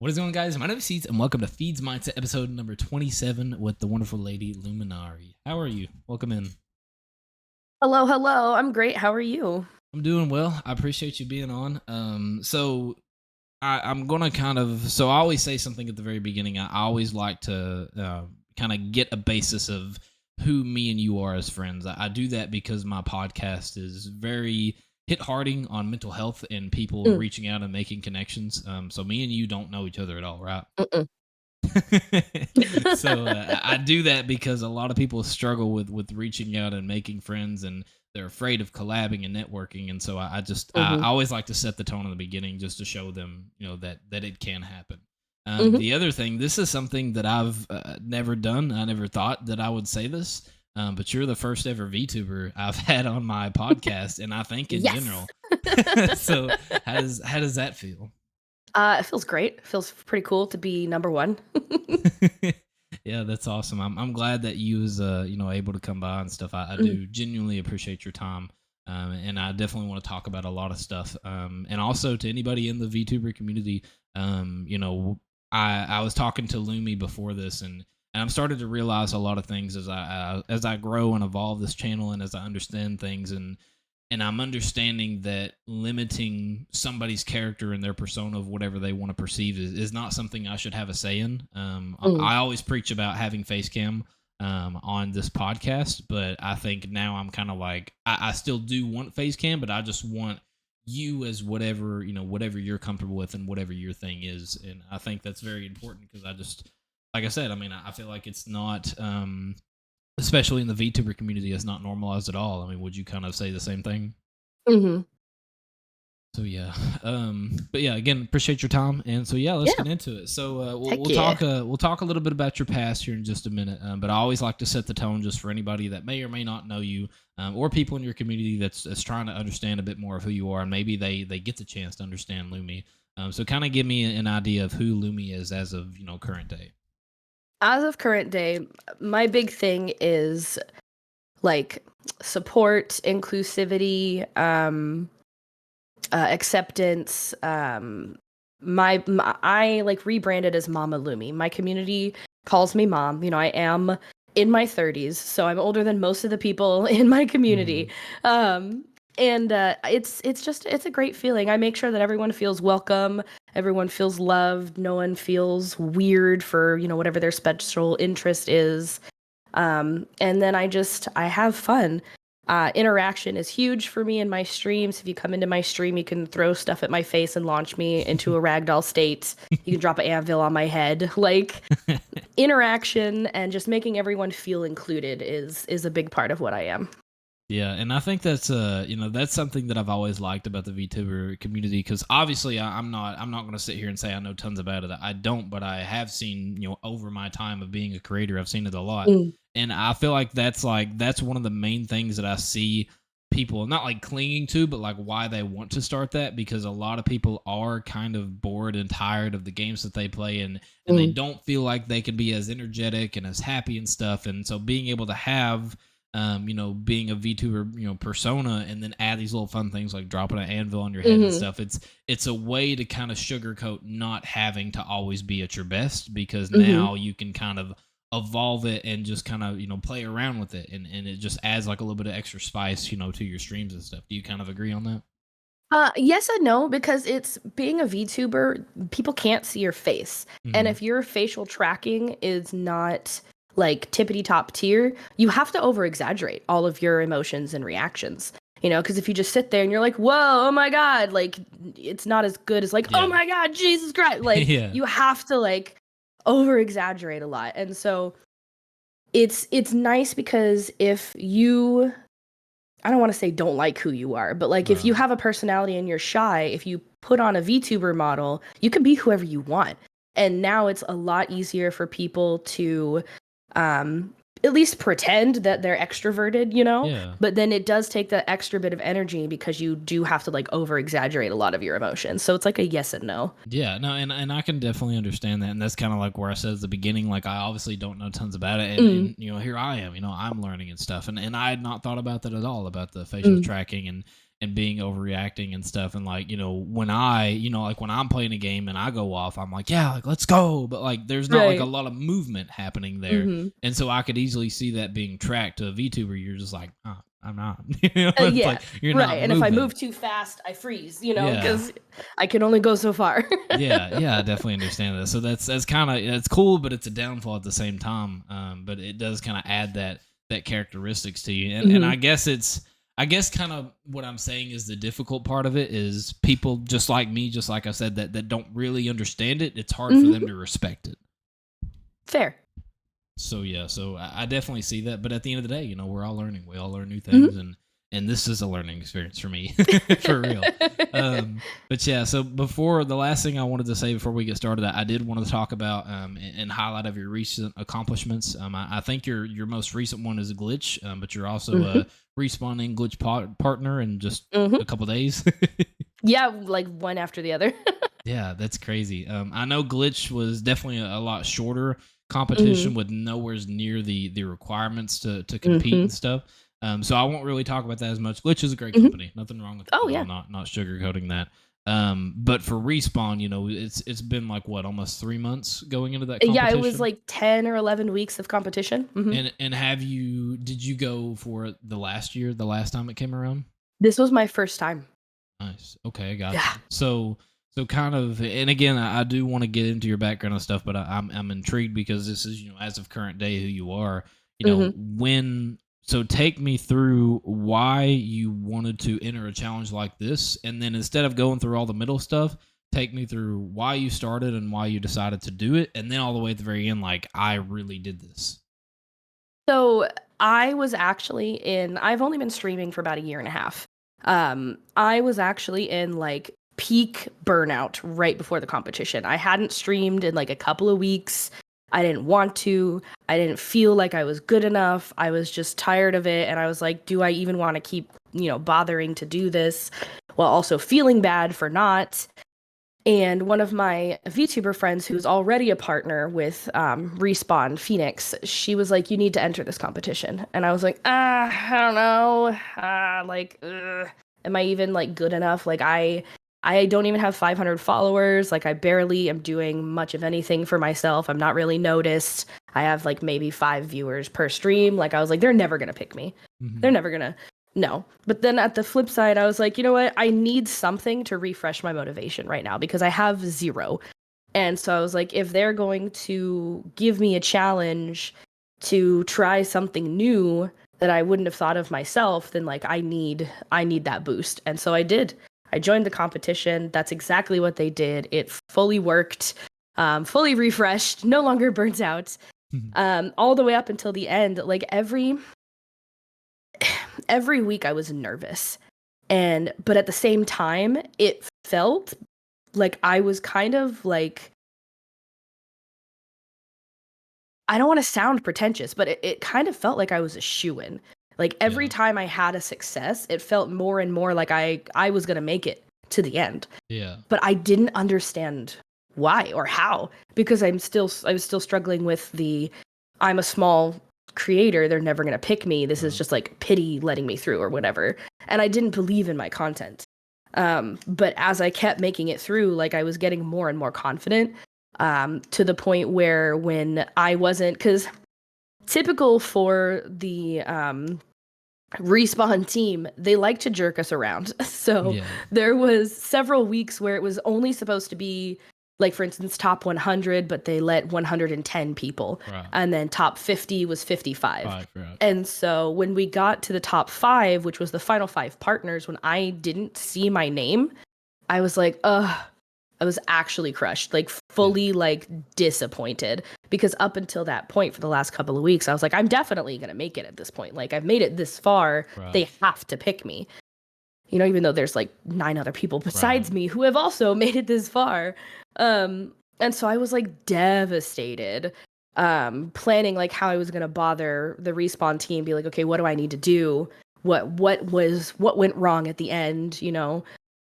What is going on, guys? My name is Seeds, and welcome to Feeds Mindset, episode number 27 with the wonderful lady Luminari. How are you? Welcome in. Hello, hello. I'm great. How are you? I'm doing well. I appreciate you being on. I'm gonna I always say something at the very beginning. I always like to kind of get a basis of who me and you are as friends. I do that because my podcast is very hit harding on mental health and people Mm, reaching out and making connections. So me and you don't know each other at all, right? mm-mm. I do that because a lot of people struggle with reaching out and making friends, and they're afraid of collabing and networking. And so I Mhm, always like to set the tone in the beginning just to show them, that it can happen. mhm. The other thing, this is something that I've never done. I never thought that I would say this, but you're the first ever VTuber I've had on my podcast, and I think in Yes. general. So how does that feel? It feels great. It feels pretty cool to be number one. Yeah, that's awesome. I'm glad that you was able to come by and stuff. I Mm, do genuinely appreciate your time, and I definitely want to talk about a lot of stuff. And also to anybody in the VTuber community, I was talking to Lumi before this, and I'm starting to realize a lot of things as I grow and evolve this channel, and as I understand things, and I'm understanding that limiting somebody's character and their persona of whatever they want to perceive is not something I should have a say in. mm. I always preach about having face cam on this podcast, but I think now I'm kind of like I still do want face cam, but I just want you as whatever you're comfortable with and whatever your thing is, and I think that's very important because like I said, I mean, I feel like it's not. Especially in the VTuber community, it's not normalized at all. I mean, would you kind of say the same thing? Mhm. So yeah, but yeah, again, appreciate your time, and so yeah, let's Yeah. get into it. So we'll, Heck we'll yeah. talk we'll talk a little bit about your past here in just a minute. But I always like to set the tone just for anybody that may or may not know you, or people in your community that's trying to understand a bit more of who you are, and maybe they get the chance to understand Lumi. So kind of give me an idea of who Lumi is as of current day. As of current day, my big thing is like support, inclusivity, acceptance. I like rebranded as Mama Lumi. My community calls me mom. I am in my 30s, so I'm older than most of the people in my community. Hmm. Um, and it's a great feeling. I make sure that everyone feels welcome, everyone feels loved, no one feels weird for whatever their special interest is. And then I have fun. Interaction is huge for me in my streams. If you come into my stream, you can throw stuff at my face and launch me into a ragdoll state. You can drop an anvil on my head. Like, interaction and just making everyone feel included is a big part of what I am. Yeah, and I think that's something that I've always liked about the VTuber community because obviously I'm not going to sit here and say I know tons about it. I don't, but I have seen over my time of being a creator, I've seen it a lot, Mm, and I feel like that's one of the main things that I see people not like clinging to, but like why they want to start that because a lot of people are kind of bored and tired of the games that they play and they mm, don't feel like they can be as energetic and as happy and stuff, and so being able to have being a VTuber, persona, and then add these little fun things like dropping an anvil on your head and mhm, stuff. It's a way to kind of sugarcoat not having to always be at your best because mhm. now you can kind of evolve it and just kind of play around with it, and it just adds like a little bit of extra spice, to your streams and stuff. Do you kind of agree on that? Yes and no, because it's being a VTuber, people can't see your face. And Hmm. if your facial tracking is not like tippity top tier, you have to over exaggerate all of your emotions and reactions. Because if you just sit there and you're like, whoa, oh my God, like it's not as good as like, oh Yeah. my God, Jesus Christ. Like Yeah. you have to like over exaggerate a lot. And so it's nice because if you I don't want to say don't like who you are, but like if you Right. have a personality and you're shy, if you put on a VTuber model, you can be whoever you want. And now it's a lot easier for people to um at least pretend that they're extroverted. Yeah. But then it does take that extra bit of energy because you do have to like over exaggerate a lot of your emotions. So it's like a yes and no. Yeah, no, and I can definitely understand that, and that's kind of like where I said at the beginning, like I obviously don't know tons about it, and Mm, and here I am, I'm learning and stuff, and I had not thought about that at all about the facial mm, tracking and and being overreacting and stuff. And like, when I, like when I'm playing a game and I go off, I'm like, yeah, like let's go. But like, there's not like a Right. lot of movement happening there. Hmm. And so I could easily see that being tracked to a VTuber. You're just like, oh, I'm not, it's Yeah. like, you're Right. not And if I moving. move too fast, I freeze, Yeah. because I can only go so far. Yeah, yeah, I definitely understand that. So that's kind of it's cool, but it's a downfall at the same time. But it does kind of add that characteristics to you, and Hmm. I guess kind of what I'm saying is the difficult part of it is people just like me, just like I said, that don't really understand it. It's hard for them Hmm. to respect it. Fair. So yeah, so I definitely see that. But at the end of the day, we're all learning. We all learn new Hmm. things, and this is a learning experience for me, for real. But yeah, so before the last thing I wanted to say before we get started, I did want to talk about and highlight of your recent accomplishments. I think your most recent one is a glitch, but you're also Hmm. a respawning glitch partner in just Hmm. a couple days. Yeah, like one after the other. Yeah, that's crazy. I know Glitch was definitely a lot shorter Hmm. competition with nowhere's near the requirements to compete Hmm. and stuff. So I won't really talk about that as much. Glitch is a great Hmm. company. Nothing wrong with it Oh at all. yeah. Not sugarcoating that. But for Respawn, it's been like what, almost 3 months going into that Yeah, it was competition. like 10 or 11 weeks of competition. Hmm. And did you go for it the last year, the last time it came around? This was my first time. Nice. Okay, I got you. Yeah. So kind of, and again, I do want to get into your background and stuff, but I'm intrigued because this is, as of current day, who you are. Hmm. So take me through why you wanted to enter a challenge like this, and then instead of going through all the middle stuff, take me through why you started and why you decided to do it, and then all the way at the very end, like I really did this. So I was actually I've only been streaming for about a year and a half. I was actually in like peak burnout right before the competition. I hadn't streamed in like a couple of weeks. I didn't want to. I didn't feel like I was good enough. I was just tired of it. And I was like, do I even want to keep, bothering to do this while also feeling bad for not? And one of my VTuber friends, who's already a partner with Respawn Phoenix, she was like, "You need to enter this competition." And I was like, I don't know, like, am I even like good enough? Like, I don't even have 500 followers. Like, I barely am doing much of anything for myself. I'm not really noticed. I have like maybe 5 viewers per stream. Like, I was like, they're never gonna pick me. Mm-hmm. They're never gonna. No. But then at the flip side, I was like, you know what? I need something to refresh my motivation right now because I have zero. And so I was like, if they're going to give me a challenge to try something new that I wouldn't have thought of myself, then like I need that boost. And so I did. I joined the competition. That's exactly what they did. It fully worked, fully refreshed, no longer burnt out. All the way up until the end. Like every week I was nervous. But at the same time, it felt like I was kind of like, I don't want to sound pretentious, but it kind of felt like I was a shoo-in. Like every Yeah. time I had a success, it felt more and more like I was gonna make it to the end. Yeah. But I didn't understand why or how because I was still struggling with the I'm a small creator, they're never going to pick me. This is Right. just like pity letting me through or whatever. And I didn't believe in my content. But as I kept making it through, like I was getting more and more confident to the point where when I wasn't, because typical for the Respawn team, they like to jerk us around. So Yeah. there was several weeks where it was only supposed to be like for instance top 100, but they let 110 people. Right. And then top 50 was 55. Right. Right. And so when we got to the top 5, which was the final 5 partners, when I didn't see my name, I was like, ugh, I was actually crushed, like Yeah. fully like disappointed because up until that point for the last couple of weeks, I was like, I'm definitely going to make it at this point. Like I've made it this far. Right. They have to pick me, even though there's like 9 other people Right. besides me who have also made it this far. And so I was like devastated, planning like how I was going to bother the Respawn team, be like, okay, what do I need to do? What went wrong at the end,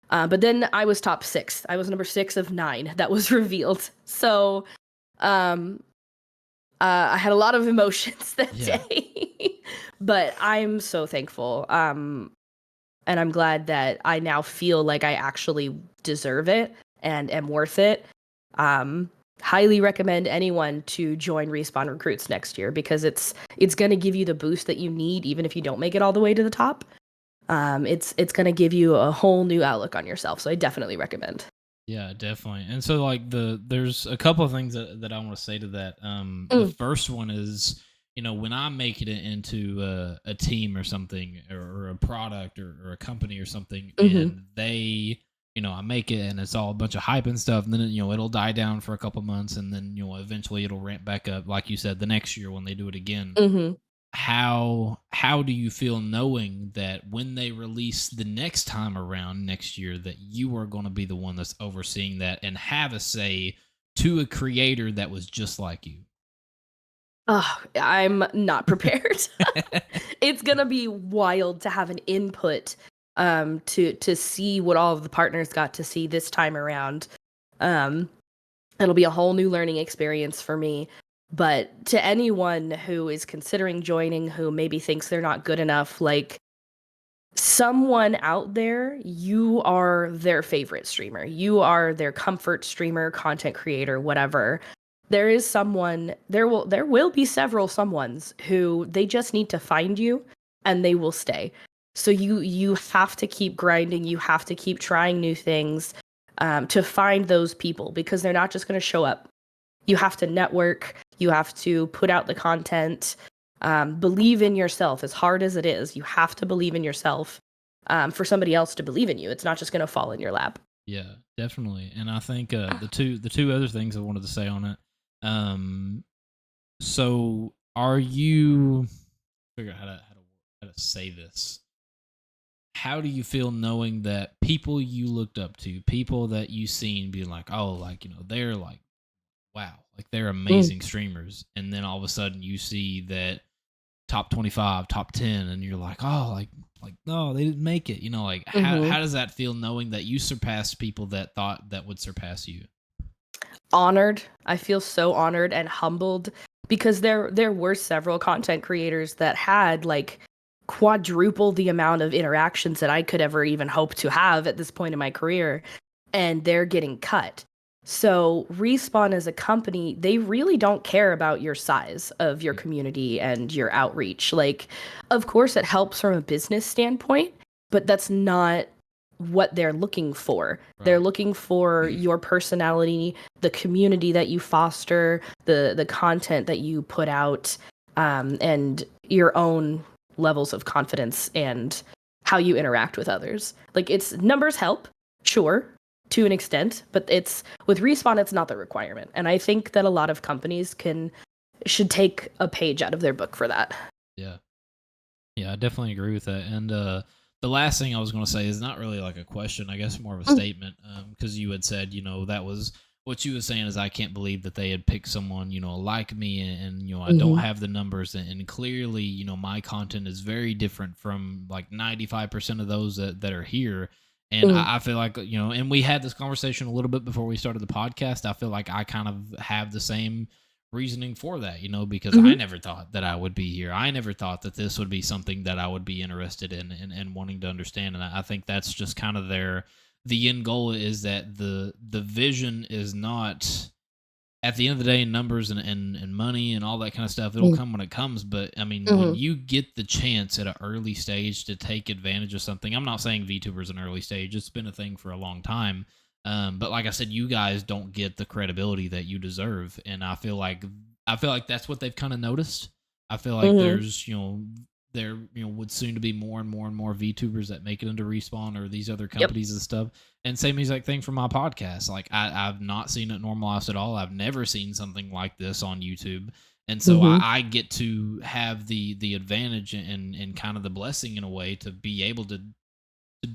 but then I was top 6. I was number 6 of 9 that was revealed. So um, I had a lot of emotions that Yeah. day. But I'm so thankful. And I'm glad that I now feel like I actually deserve it and am worth it. Um, Highly recommend anyone to join Respawn Recruits next year because it's going to give you the boost that you need even if you don't make it all the way to the top. It's going to give you a whole new outlook on yourself. So I definitely recommend. Yeah, definitely. And so like there's a couple of things that I want to say to that. The Mm, first one is, when I make it into a team or something, or a product, or a company or something, mm-hmm, and they, I make it and it's all a bunch of hype and stuff, and then it'll die down for a couple months, and then eventually it'll ramp back up, like you said, the next year when they do it again. mm-hmm. How do you feel knowing that when they release the next time around next year, that you are going to be the one that's overseeing that and have a say to a creator that was just like you? Oh, I'm not prepared. It's gonna be wild to have an input to see what all of the partners got to see this time around. Um It'll be a whole new learning experience for me. But to anyone who is considering joining who maybe thinks they're not good enough, like someone out there, you are their favorite streamer. You are their comfort streamer, content creator, whatever. There will be several someones who they just need to find you and they will stay. So you have to keep grinding, you have to keep trying new things to find those people because they're not just going to show up. You have to network, you have to put out the content, believe in yourself as hard as it is. You have to believe in yourself for somebody else to believe in you. It's not just going to fall in your lap. Yeah, definitely. And I think the two other things I wanted to say on it. Um, so are you figure out how to say this? How do you feel knowing that people you looked up to, people that you seen being like, oh, like, they're like, wow, like they're Mm, amazing streamers, and then all of a sudden you see that top 25, top 10, and you're like, oh, like no, they didn't make it. Like hmm how does that feel knowing that you surpassed people that thought that would surpass you? Honored. I feel so honored and humbled because there were several content creators that had like quadruple the amount of interactions that I could ever even hope to have at this point in my career, and they're getting cut. So Respawn as a company, they really don't care about your size of your community and your outreach. Like, of course it helps from a business standpoint, but that's not what they're looking for. They're Right. looking for your personality, the community that you foster, the content that you put out, and your own levels of confidence and how you interact with others. Like it's numbers help, sure, to an extent, but it's with Respawn it's not the requirement. And I think that a lot of companies should take a page out of their book for that. Yeah. Yeah, I definitely agree with that. And the last thing I was going to say is not really like a question, I guess more of a Mm, statement. Because you had said, that was what you were saying is I can't believe that they had picked someone, like me, and I don't mhm, have the numbers, and clearly, my content is very different from like 95% of those that are here. And mhm, I feel like, and we had this conversation a little bit before we started the podcast. I feel like I kind of have the same reasoning for that, because I mhm, never thought that I would be here. I never thought that this would be something that I would be interested in and wanting to understand. And I think that's just kind of the end goal is that the vision is not at the end of the day numbers and money and all that kind of stuff. It'll mhm, come when it comes. But I mean, when mhm, you get the chance at an early stage to take advantage of something, I'm not saying VTuber is an early stage. It's been a thing for a long time. But like I said, you guys don't get the credibility that you deserve, and I feel like that's what they've kind of noticed. I feel like mhm. there would soon to be more and more and more VTubers that make it into Respawn or these other Yep. companies and stuff. And same exact thing for my podcast. Like I've not seen it normalized at all. I've never seen something like this on YouTube. And so I, Mhm, I get to have the advantage and kind of the blessing in a way to be able to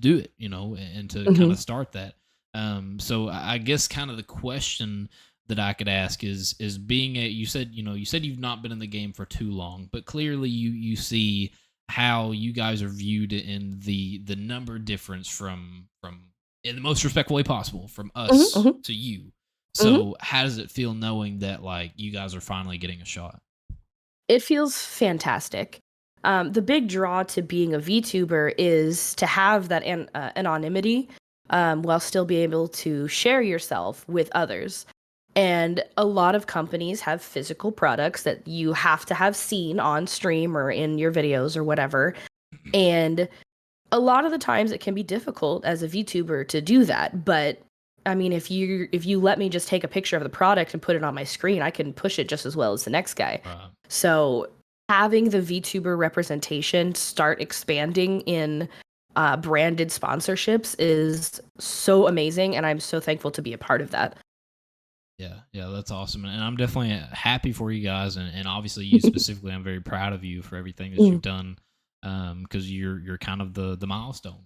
do it, and to kind mhm, of start that. So I guess kind of the question that I could ask is being you said you've not been in the game for too long, but clearly you see how you guys are viewed in the number difference from in the most respectful way possible from mhm, us mhm, to you. mhm. So how does it feel knowing that like you guys are finally getting a shot? It feels fantastic. The big draw to being a VTuber is to have that anonymity, while still be able to share yourself with others. And a lot of companies have physical products that you have to have seen on stream or in your videos or whatever. And a lot of the times it can be difficult as a VTuber to do that. But I mean, if you let me just take a picture of the product and put it on my screen, I can push it just as well as the next guy. Right. So having the VTuber representation start expanding in branded sponsorships is so amazing, and I'm so thankful to be a part of that. Yeah, yeah, that's awesome, and I'm definitely happy for you guys, and obviously you specifically. I'm very proud of you for everything that you've Mm, done, because you're kind of the milestone,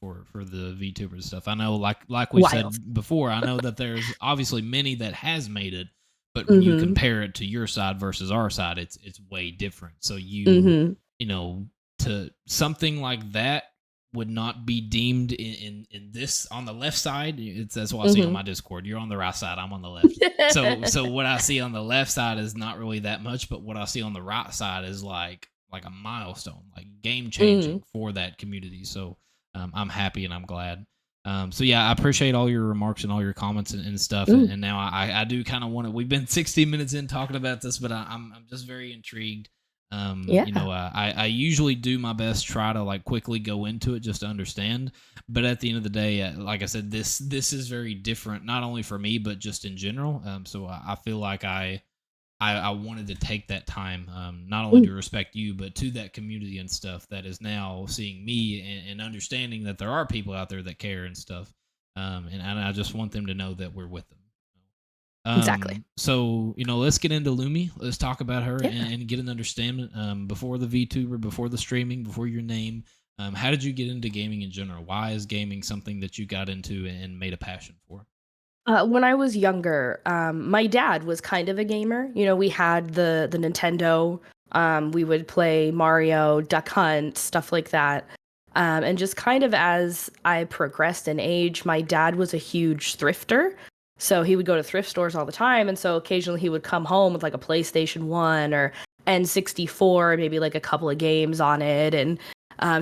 for the VTuber stuff. I know, like we wild. said before, I know that there's obviously many that has made it, but when you Mhm. compare it to your side versus our side, it's way different. So Mhm. you know, to something like that would not be deemed in this on the left side. That's what I see on Mhm. my Discord. You're on the right side. I'm on the left. So what I see on the left side is not really that much, but what I see on the right side is like a milestone, like game changing Mhm. for that community. So I'm happy and I'm glad. So yeah, I appreciate all your remarks and all your comments and stuff. And, Mm. and now I do kind of want to. We've been 16 minutes in talking about this, but I'm just very intrigued. Yeah. I usually do my best, try to like quickly go into it just to understand. But at the end of the day, like I said, this is very different, not only for me but just in general. So I feel like I wanted to take that time, not only Mm. to respect you, but to that community and stuff that is now seeing me and understanding that there are people out there that care and stuff. And I just want them to know that we're with them. Exactly. So let's get into Lumi. Let's talk about her Yeah. and get an understanding. Before the VTuber, before the streaming, before your name. How did you get into gaming in general? Why is gaming something that you got into and made a passion for? When I was younger, my dad was kind of a gamer. You know, we had the Nintendo. We would play Mario, Duck Hunt, stuff like that. And just kind of as I progressed in age, my dad was a huge thrifter. So he would go to thrift stores all the time. And so occasionally he would come home with like a PlayStation 1 or N64, maybe like a couple of games on it. And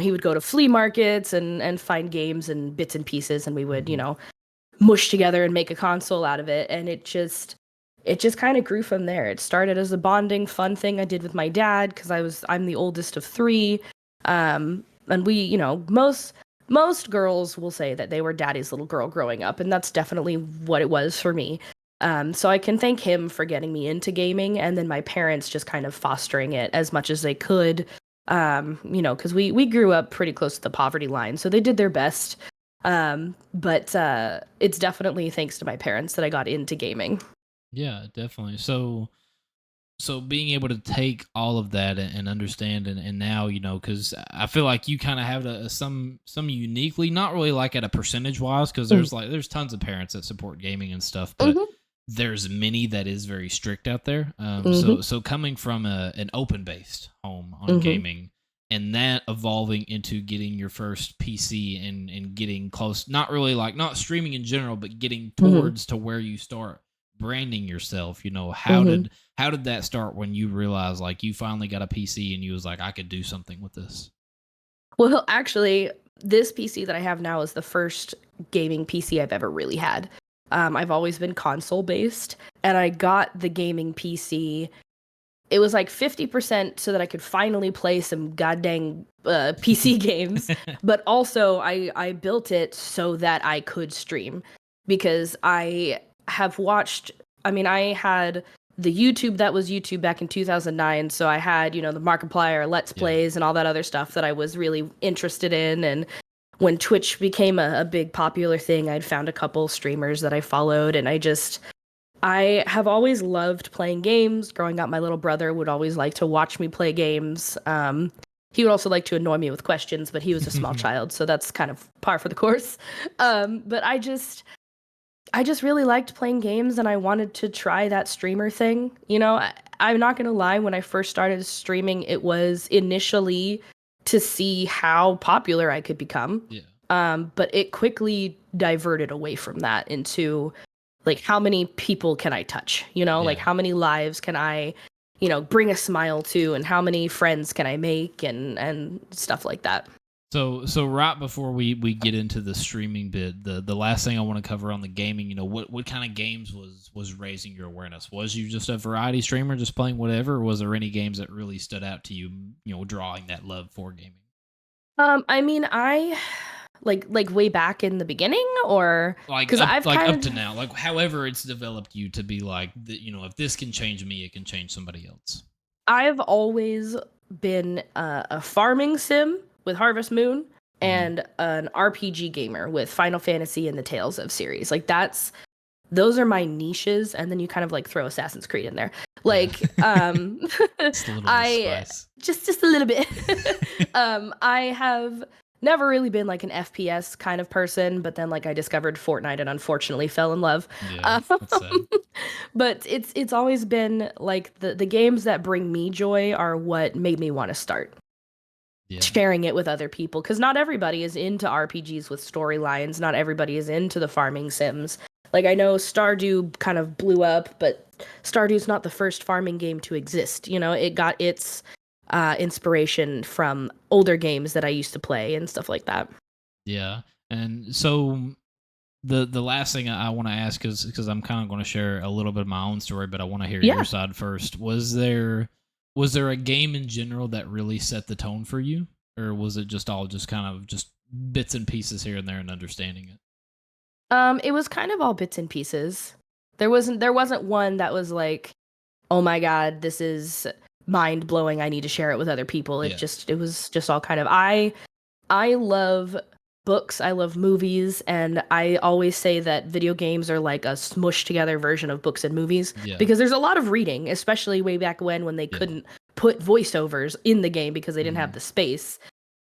he would go to flea markets and find games and bits and pieces. And we would, Mm-hmm. mush together and make a console out of it. And it just kind of grew from there. It started as a bonding fun thing I did with my dad because I'm the oldest of three. And we, most girls will say that they were daddy's little girl growing up, and that's definitely what it was for me. So I can thank him for getting me into gaming, and then my parents just kind of fostering it as much as they could. Because we grew up pretty close to the poverty line, so they did their best. But it's definitely thanks to my parents that I got into gaming. Yeah, definitely. So being able to take all of that and understand and now because I feel like you kind of have some uniquely, not really like at a percentage wise, because Mm. there's tons of parents that support gaming and stuff, but Mhm. there's many that is very strict out there. So Mhm. so coming from an open based home on Mhm. gaming and that evolving into getting your first PC and getting close, not really like not streaming in general, but getting Mhm. towards to where you start branding yourself. How Mhm. did that start when you realized like you finally got a PC and you was like, I could do something with this? Well, actually, this PC that I have now is the first gaming PC I've ever really had. I've always been console based, and I got the gaming PC. It was like 50% so that I could finally play some goddamn PC games, but also I built it so that I could stream because I have watched. I mean, I had the YouTube that was YouTube back in 2009, so I had the Markiplier, Let's Yeah. Plays, and all that other stuff that I was really interested in. And when Twitch became a big popular thing, I'd found a couple streamers that I followed, and I have always loved playing games. Growing up, my little brother would always like to watch me play games. He would also like to annoy me with questions, but he was a small child, so that's kind of par for the course. But I just really liked playing games, and I wanted to try that streamer thing. I'm not gonna lie. When I first started streaming, it was initially to see how popular I could become. Yeah. But it quickly diverted away from that into like how many people can I touch? Like Yeah. how many lives can I bring a smile to, and how many friends can I make, and stuff like that. So right before we get into the streaming bit, the last thing I want to cover on the gaming, what kind of games was raising your awareness? Was you just a variety streamer just playing whatever, or was there any games that really stood out to you, drawing that love for gaming? I mean, I like way back in the beginning, or Like because up I've like up kind to of now, like however it's developed you to be like if this can change me, it can change somebody else. I've always been a farming sim with Harvest Moon Hmm. and an RPG gamer with Final Fantasy and the Tales of series. Like those are my niches, and then you kind of like throw Assassin's Creed in there. Yeah. Like Just a little bit of I spice. just a little bit. I have never really been like an FPS kind of person, but then like I discovered Fortnite and unfortunately fell in love. Yeah, Um, that's sad. but it's always been like the games that bring me joy are what made me want to start Yeah. sharing it with other people, because not everybody is into RPGs with storylines. Not everybody is into the farming sims. Like I know Stardew kind of blew up, but Stardew's not the first farming game to exist. It got its inspiration from older games that I used to play and stuff like that. Yeah. And so the last thing I want to ask is because I'm kind of going to share a little bit of my own story, but I want to hear your Yeah. side first. Was there a game in general that really set the tone for you, or was it just all just kind of just bits and pieces here and there and understanding it? It was kind of all bits and pieces. There wasn't one that was like, oh my god, this is mind blowing. I need to share it with other people. Yeah. It was just all kind of I love books, I love movies, and I always say that video games are like a smushed together version of books and movies, Yeah. because there's a lot of reading, especially way back when they Yeah. couldn't put voiceovers in the game because they didn't have Mhm. the space.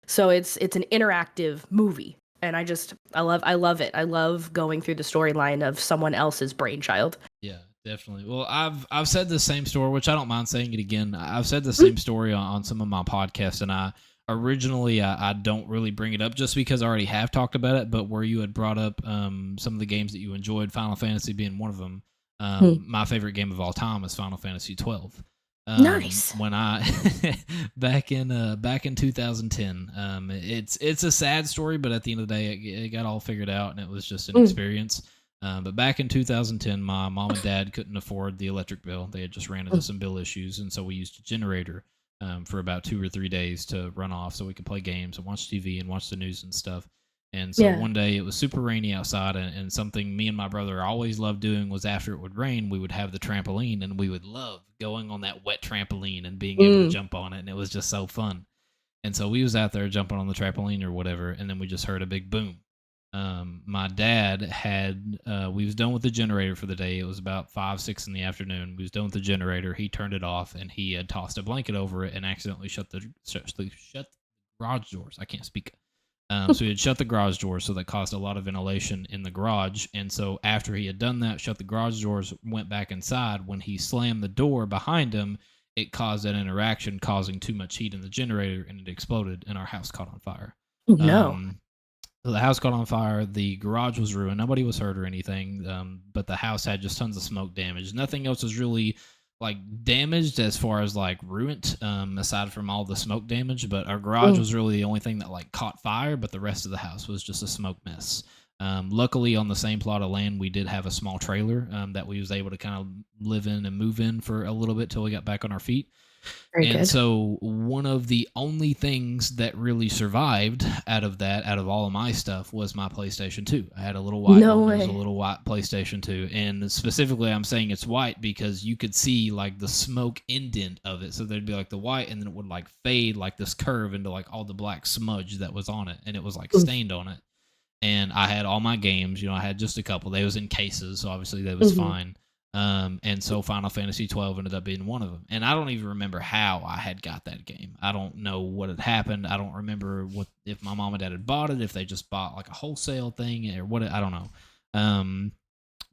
So it's an interactive movie. And I love it. I love going through the storyline of someone else's brainchild. Yeah, definitely. Well, I've said the same story, which I don't mind saying it again. I've said the same story on some of my podcasts, and I don't really bring it up just because I already have talked about it. But where you had brought up some of the games that you enjoyed, Final Fantasy being one of them. Hmm. My favorite game of all time is Final Fantasy 12. Nice. When I back in 2010, it's a sad story, but at the end of the day, it got all figured out, and it was just an Mm. experience. But back in 2010, my mom and dad couldn't afford the electric bill. They had just ran into Mm. some bill issues, and so we used a generator for about 2 or 3 days to run off so we could play games and watch TV and watch the news and stuff. And so Yeah. one day it was super rainy outside, and something me and my brother always loved doing was after it would rain, we would have the trampoline, and we would love going on that wet trampoline and being able to Mm. jump on it, and it was just so fun. And so we was out there jumping on the trampoline or whatever, and then we just heard a big boom. My dad had we was done with the generator for the day. It was about 5, 6 in the afternoon. We was done with the generator. He turned it off, and he had tossed a blanket over it and accidentally shut the garage doors. I can't speak. So he had shut the garage doors, so that caused a lot of ventilation in the garage. And so after he had done that, shut the garage doors, went back inside. When he slammed the door behind him, it caused an interaction, causing too much heat in the generator, and it exploded, and our house caught on fire. Oh, no. Um, so the house caught on fire. The garage was ruined. Nobody was hurt or anything, but the house had just tons of smoke damage. Nothing else was really like damaged as far as like ruined, aside from all the smoke damage. But our garage Mm. was really the only thing that like caught fire. But the rest of the house was just a smoke mess. Luckily, on the same plot of land, we did have a small trailer that we was able to kind of live in and move in for a little bit till we got back on our feet. Very And good. so one of the only things that really survived out of all of my stuff, was my PlayStation 2. I had a little white No one. It was a way. little white PlayStation 2. And specifically, I'm saying it's white because you could see like the smoke indent of it. So there'd be like the white, and then it would like fade like this curve into like all the black smudge that was on it. And it was like Mm. stained on it. And I had all my games. I had just a couple. They was in cases, so obviously that was Mhm. fine. And so Final Fantasy 12 ended up being one of them. And I don't even remember how I had got that game. I don't know what had happened. I don't remember what if my mom and dad had bought it, if they just bought like a wholesale thing or what. I don't know. Um,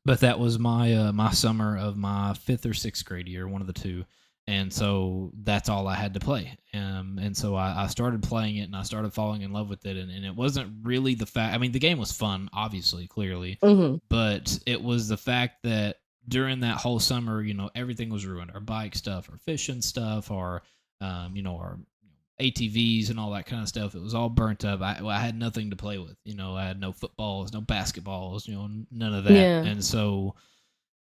but that was my summer of my 5th or 6th grade year, one of the two. And so that's all I had to play. And so I started playing it, and I started falling in love with it. And it wasn't really the fact. I mean, the game was fun, obviously, clearly, Mhm. but it was the fact that during that whole summer, everything was ruined. Our bike stuff, our fishing stuff, our ATVs and all that kind of stuff. It was all burnt up. I had nothing to play with. I had no footballs, no basketballs, none of that. Yeah. And so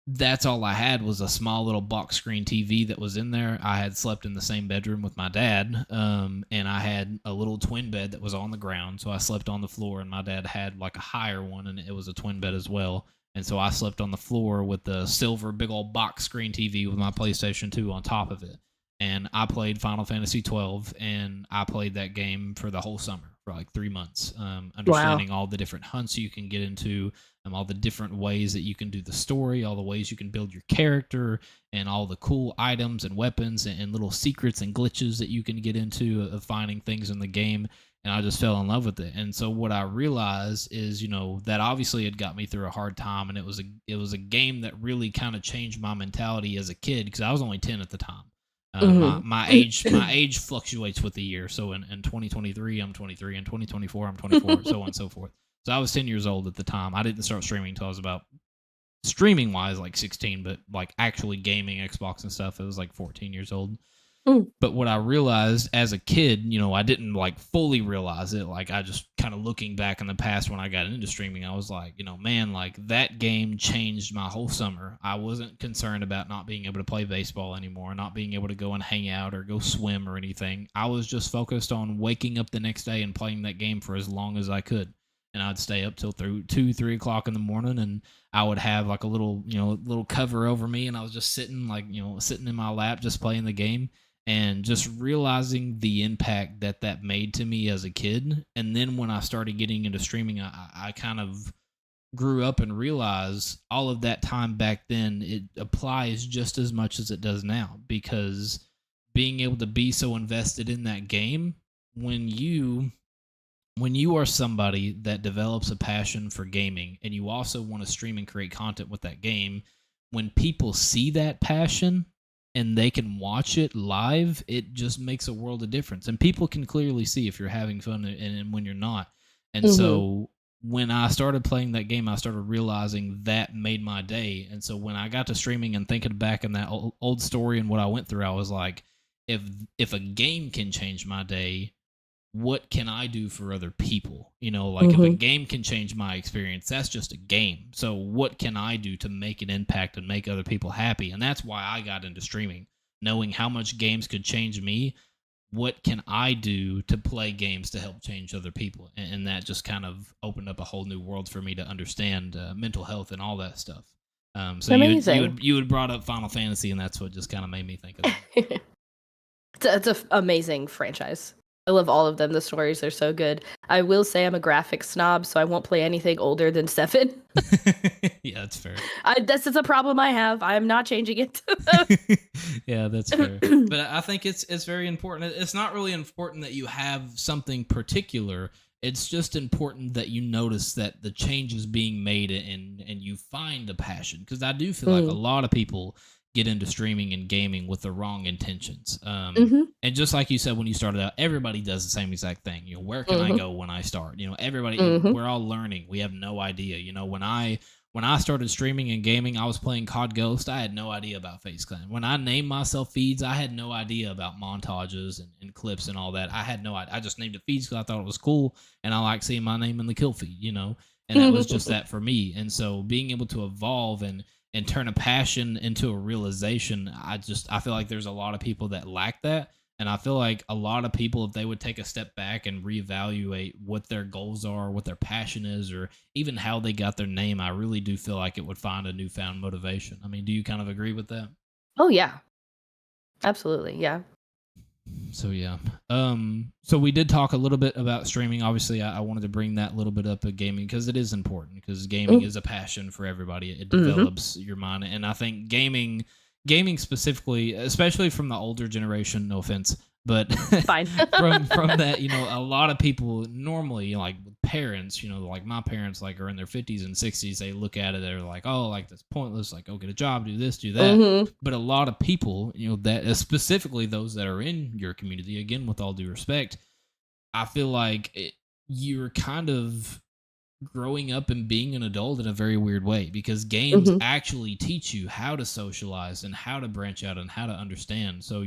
that's all I had was a small little box screen TV that was in there. I had slept in the same bedroom with my dad, and I had a little twin bed that was on the ground. So I slept on the floor, and my dad had like a higher one, and it was a twin bed as well. And so I slept on the floor with the silver big old box screen TV with my PlayStation 2 on top of it. And I played Final Fantasy 12, and I played that game for the whole summer for like 3 months, understanding all the different hunts you can get into, all the different ways that you can do the story, all the ways you can build your character, and all the cool items and weapons and little secrets and glitches that you can get into of finding things in the game. And I just fell in love with it. And so what I realized is, that obviously it got me through a hard time, and it was a game that really kind of changed my mentality as a kid because I was only 10 at the time. My age fluctuates with the year. So in 2023, I'm 23. In 2024, I'm 24, so on and so forth. So I was 10 years old at the time. I didn't start streaming until I was about, streaming wise, like 16, but like actually gaming Xbox and stuff, it was like 14 years old. But what I realized as a kid, I didn't like fully realize it. Like I just kind of looking back in the past when I got into streaming, I was like, man, like that game changed my whole summer. I wasn't concerned about not being able to play baseball anymore, not being able to go and hang out or go swim or anything. I was just focused on waking up the next day and playing that game for as long as I could. And I'd stay up till 2, 3 o'clock in the morning, and I would have like a little cover over me, and I was just sitting sitting in my lap, just playing the game. And just realizing the impact that made to me as a kid. And then when I started getting into streaming, I kind of grew up and realized all of that time back then, it applies just as much as it does now, because being able to be so invested in that game, when you are somebody that develops a passion for gaming and you also want to stream and create content with that game, when people see that passion and they can watch it live, it just makes a world of difference. And people can clearly see if you're having fun and when you're not. And so when I started playing that game, I started realizing that made my day. And so when I got to streaming and thinking back in that old story and what I went through, I was like, if a game can change my day, what can I do for other people? If a game can change my experience, that's just a game. So what can I do to make an impact and make other people happy? And that's why I got into streaming, knowing how much games could change me. What can I do to play games to help change other people? And that just kind of opened up a whole new world for me to understand mental health and all that stuff. So Amazing. you had brought up Final Fantasy, and that's what just kind of made me think of that. It's an amazing franchise. I love all of them. The stories are so good. I will say I'm a graphics snob, so I won't play anything older than 7. Yeah, that's fair. This is a problem I have. I am not changing it. Yeah, that's fair. But I think it's very important. It's not really important that you have something particular. It's just important that you notice that the change is being made and you find a passion. Because I do feel like a lot of people get into streaming and gaming with the wrong intentions. And just like you said when you started out, everybody does the same exact thing. Where can I go when I start? Everybody, we're all learning. We have no idea. When I started streaming and gaming, I was playing COD Ghost. I had no idea about FaZe Clan. When I named myself feeds, I had no idea about montages and clips and all that. I had no idea. I just named it feeds because I thought it was cool, and I like seeing my name in the kill feed, And that was just that for me. And so being able to evolve and turn a passion into a realization, I feel like there's a lot of people that lack that. And I feel like a lot of people, if they would take a step back and reevaluate what their goals are, what their passion is, or even how they got their name, I really do feel like it would find a newfound motivation. I mean, do you kind of agree with that? Oh, yeah. Absolutely, yeah. So, yeah. So we did talk a little bit about streaming. Obviously, I wanted to bring that little bit up of gaming because it is important, because gaming is a passion for everybody. It develops your mind. And I think gaming specifically, especially from the older generation, no offense, but Fine. from that, a lot of people normally, like parents, like my parents, like are in their 50s and 60s, they look at it, they're like, oh, like that's pointless, like go get a job, do this, do that. But a lot of people, that specifically those that are in your community, again, with all due respect, I feel like you're kind of growing up and being an adult in a very weird way, because games Mhm. actually teach you how to socialize and how to branch out and how to understand. So,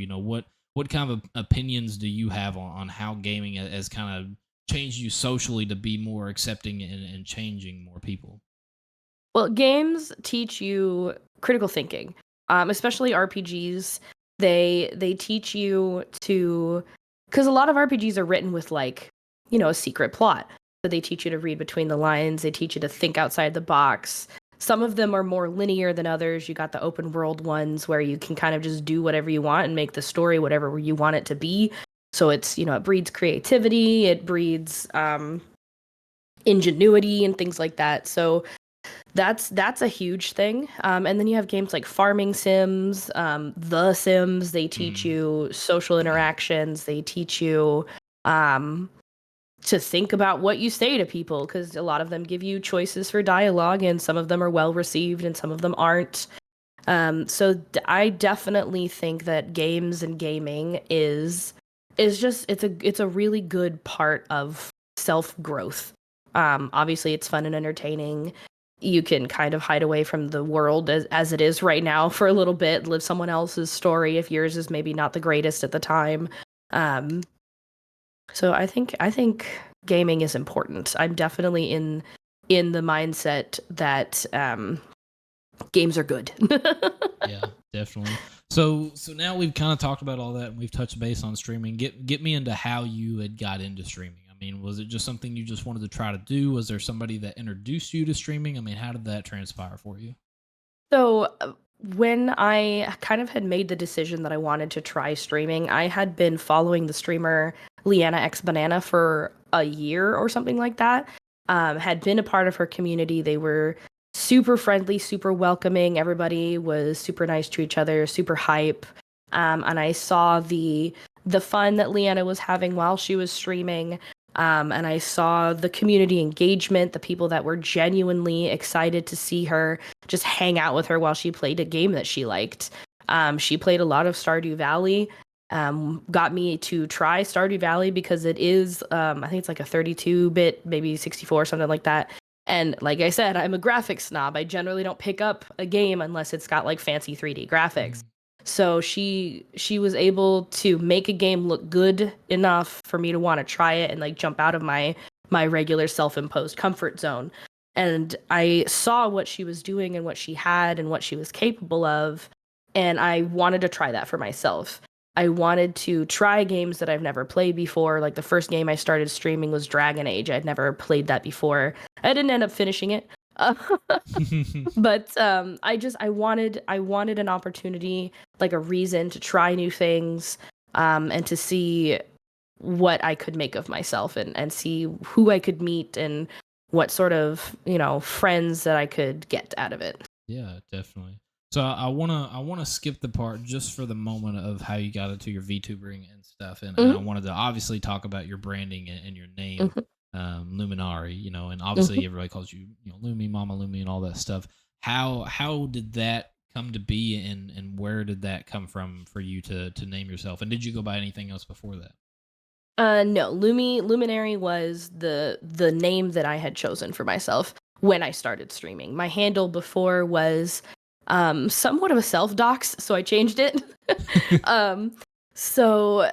what kind of opinions do you have on how gaming has kind of changed you socially to be more accepting and changing more people? Well, games teach you critical thinking, especially RPGs. They teach you to, because a lot of RPGs are written with like, a secret plot. So they teach you to read between the lines. They teach you to think outside the box. Some of them are more linear than others. You got the open world ones where you can kind of just do whatever you want and make the story whatever you want it to be. So it's, it breeds creativity, it breeds ingenuity and things like that. So that's a huge thing. And then you have games like farming sims, the Sims. They teach Mm, you social interactions. They teach you um, to think about what you say to people because a lot of them give you choices for dialogue, and some of them are well received, and some of them aren't. I definitely think that games and gaming is just it's a really good part of self growth. Obviously, it's fun and entertaining. You can kind of hide away from the world as it is right now for a little bit, live someone else's story if yours is maybe not the greatest at the time. Um, so I think gaming is important. I'm definitely in the mindset that games are good. yeah, definitely. So now we've kind of talked about all that and we've touched base on streaming. Get me into how you had got into streaming. I mean, was it just something you just wanted to try to do? Was there somebody that introduced you to streaming? I mean, how did that transpire for you? So when I kind of had made the decision that I wanted to try streaming, I had been following the streamer Leanna X Banana for a year or something like that. Had been a part of her community. They were super friendly, super welcoming. Everybody was super nice to each other, super hype. And I saw the fun that Leanna was having while she was streaming. And I saw the community engagement, the people that were genuinely excited to see her just hang out with her while she played a game that she liked. She played a lot of Stardew Valley. Got me to try Stardew Valley because it is, I think it's like a 32-bit, maybe 64, something like that. And like I said, I'm a graphics snob. I generally don't pick up a game unless it's got like fancy 3D graphics. Mm, So she was able to make a game look good enough for me to want to try it and like jump out of my regular self-imposed comfort zone. And I saw what she was doing and what she had and what she was capable of, and I wanted to try that for myself. I wanted to try games that I've never played before. Like the first game I started streaming was Dragon Age. I'd never played that before. I didn't end up finishing it. Uh, but I wanted an opportunity, like a reason to try new things, and to see what I could make of myself and see who I could meet and what sort of, friends that I could get out of it. yeah, definitely. So I wanna skip the part just for the moment of how you got into your VTubering and stuff, and I Hmm. wanted to obviously talk about your branding and your name, Hmm. Luminari. And Hmm. obviously everybody calls you, Lumi, Mama Lumi, and all that stuff. How did that come to be, and where did that come from for you to name yourself? And did you go by anything else before that? No, Luminary was the name that I had chosen for myself when I started streaming. My handle before was somewhat of a self dox, so I changed it. um, so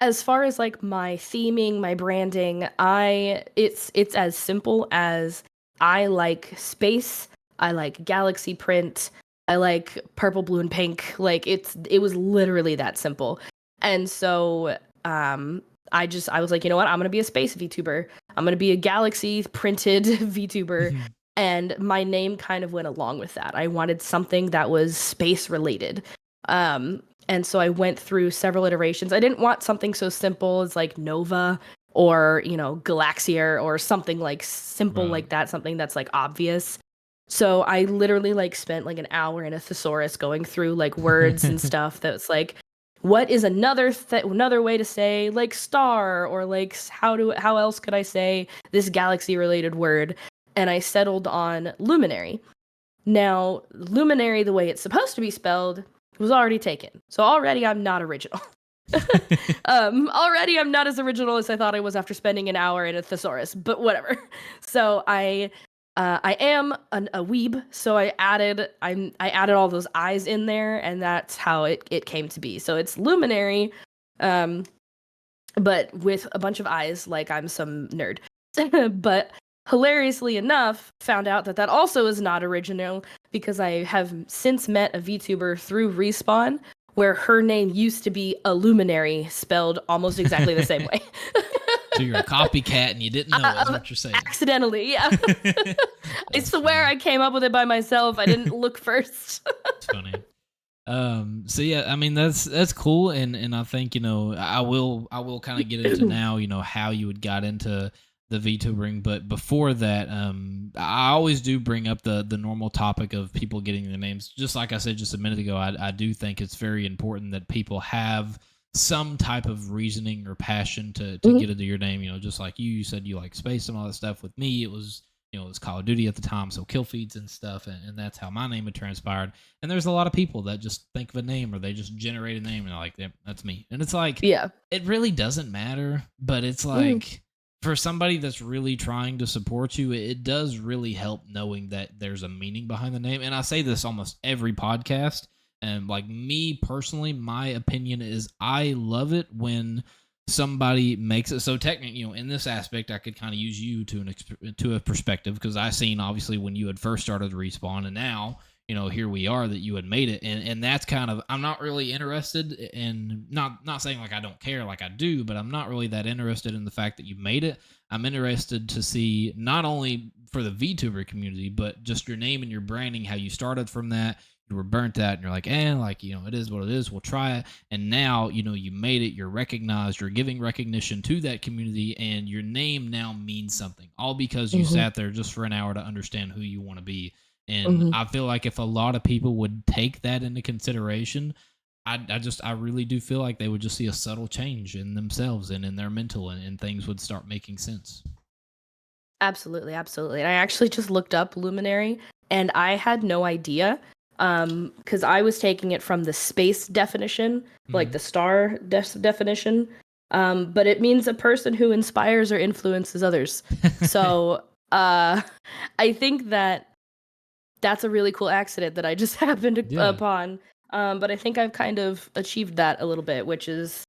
as far as like my theming, my branding, it's as simple as I like space, I like galaxy print, I like purple, blue, and pink. Like it was literally that simple. And so I was like, you know what? I'm gonna be a space VTuber. I'm gonna be a galaxy printed VTuber. And my name kind of went along with that. I wanted something that was space related. And so I went through several iterations. I didn't want something so simple as like Nova or, Galaxier or something like simple Right. like that, something that's like obvious. So I literally like spent like an hour in a thesaurus going through like words and stuff that's like what is another way to say like star or like how else could I say this galaxy related word? And I settled on luminary. Now, luminary, the way it's supposed to be spelled, was already taken. So already I'm not original. Already I'm not as original as I thought I was after spending an hour in a thesaurus, but whatever. So I am a weeb, so I added all those eyes in there, and that's how it came to be. So it's luminary, um, but with a bunch of eyes, like I'm some nerd. But hilariously enough, found out that that also is not original because I have since met a VTuber through Respawn where her name used to be a luminary, spelled almost exactly the same way. So you're a copycat and you didn't know it, is what you're saying. Accidentally, yeah. I swear funny. I came up with it by myself. I didn't look first. It's funny. So yeah, I mean that's cool, and I think I will kind of get into now how you would got into the VTubering, but before that, I always do bring up the normal topic of people getting their names. Just like I said just a minute ago, I do think it's very important that people have some type of reasoning or passion to Mhm. get into your name. Just like you said, you like space and all that stuff. With me, it was Call of Duty at the time, so kill feeds and stuff, and that's how my name had transpired. And there's a lot of people that just think of a name or they just generate a name and they're like, "Yep, that's me." And it's like, Yeah. it really doesn't matter, but it's Mhm. like for somebody that's really trying to support you, it does really help knowing that there's a meaning behind the name. And I say this almost every podcast. And like me personally, my opinion is I love it when somebody makes it. So technically, in this aspect, I could kind of use you to a perspective because I seen obviously when you had first started Respawn, and now here we are that you had made it, and that's kind of, I'm not really interested in, not saying like I don't care, like I do, but I'm not really that interested in the fact that you made it. I'm interested to see not only for the VTuber community, but just your name and your branding, how you started from that. You were burnt out and you're like, it is what it is, we'll try it. And now you made it, you're recognized, you're giving recognition to that community, and your name now means something, all because you Mhm. sat there just for an hour to understand who you want to be. And Mhm. I feel like if a lot of people would take that into consideration, I really do feel like they would just see a subtle change in themselves and in their mental, and things would start making sense. Absolutely, absolutely. And I actually just looked up luminary and I had no idea cuz I was taking it from the space definition, like Hmm. the star definition. But it means a person who inspires or influences others. So, uh I think that that's a really cool accident that I just happened Yeah. upon. But I think I've kind of achieved that a little bit, which is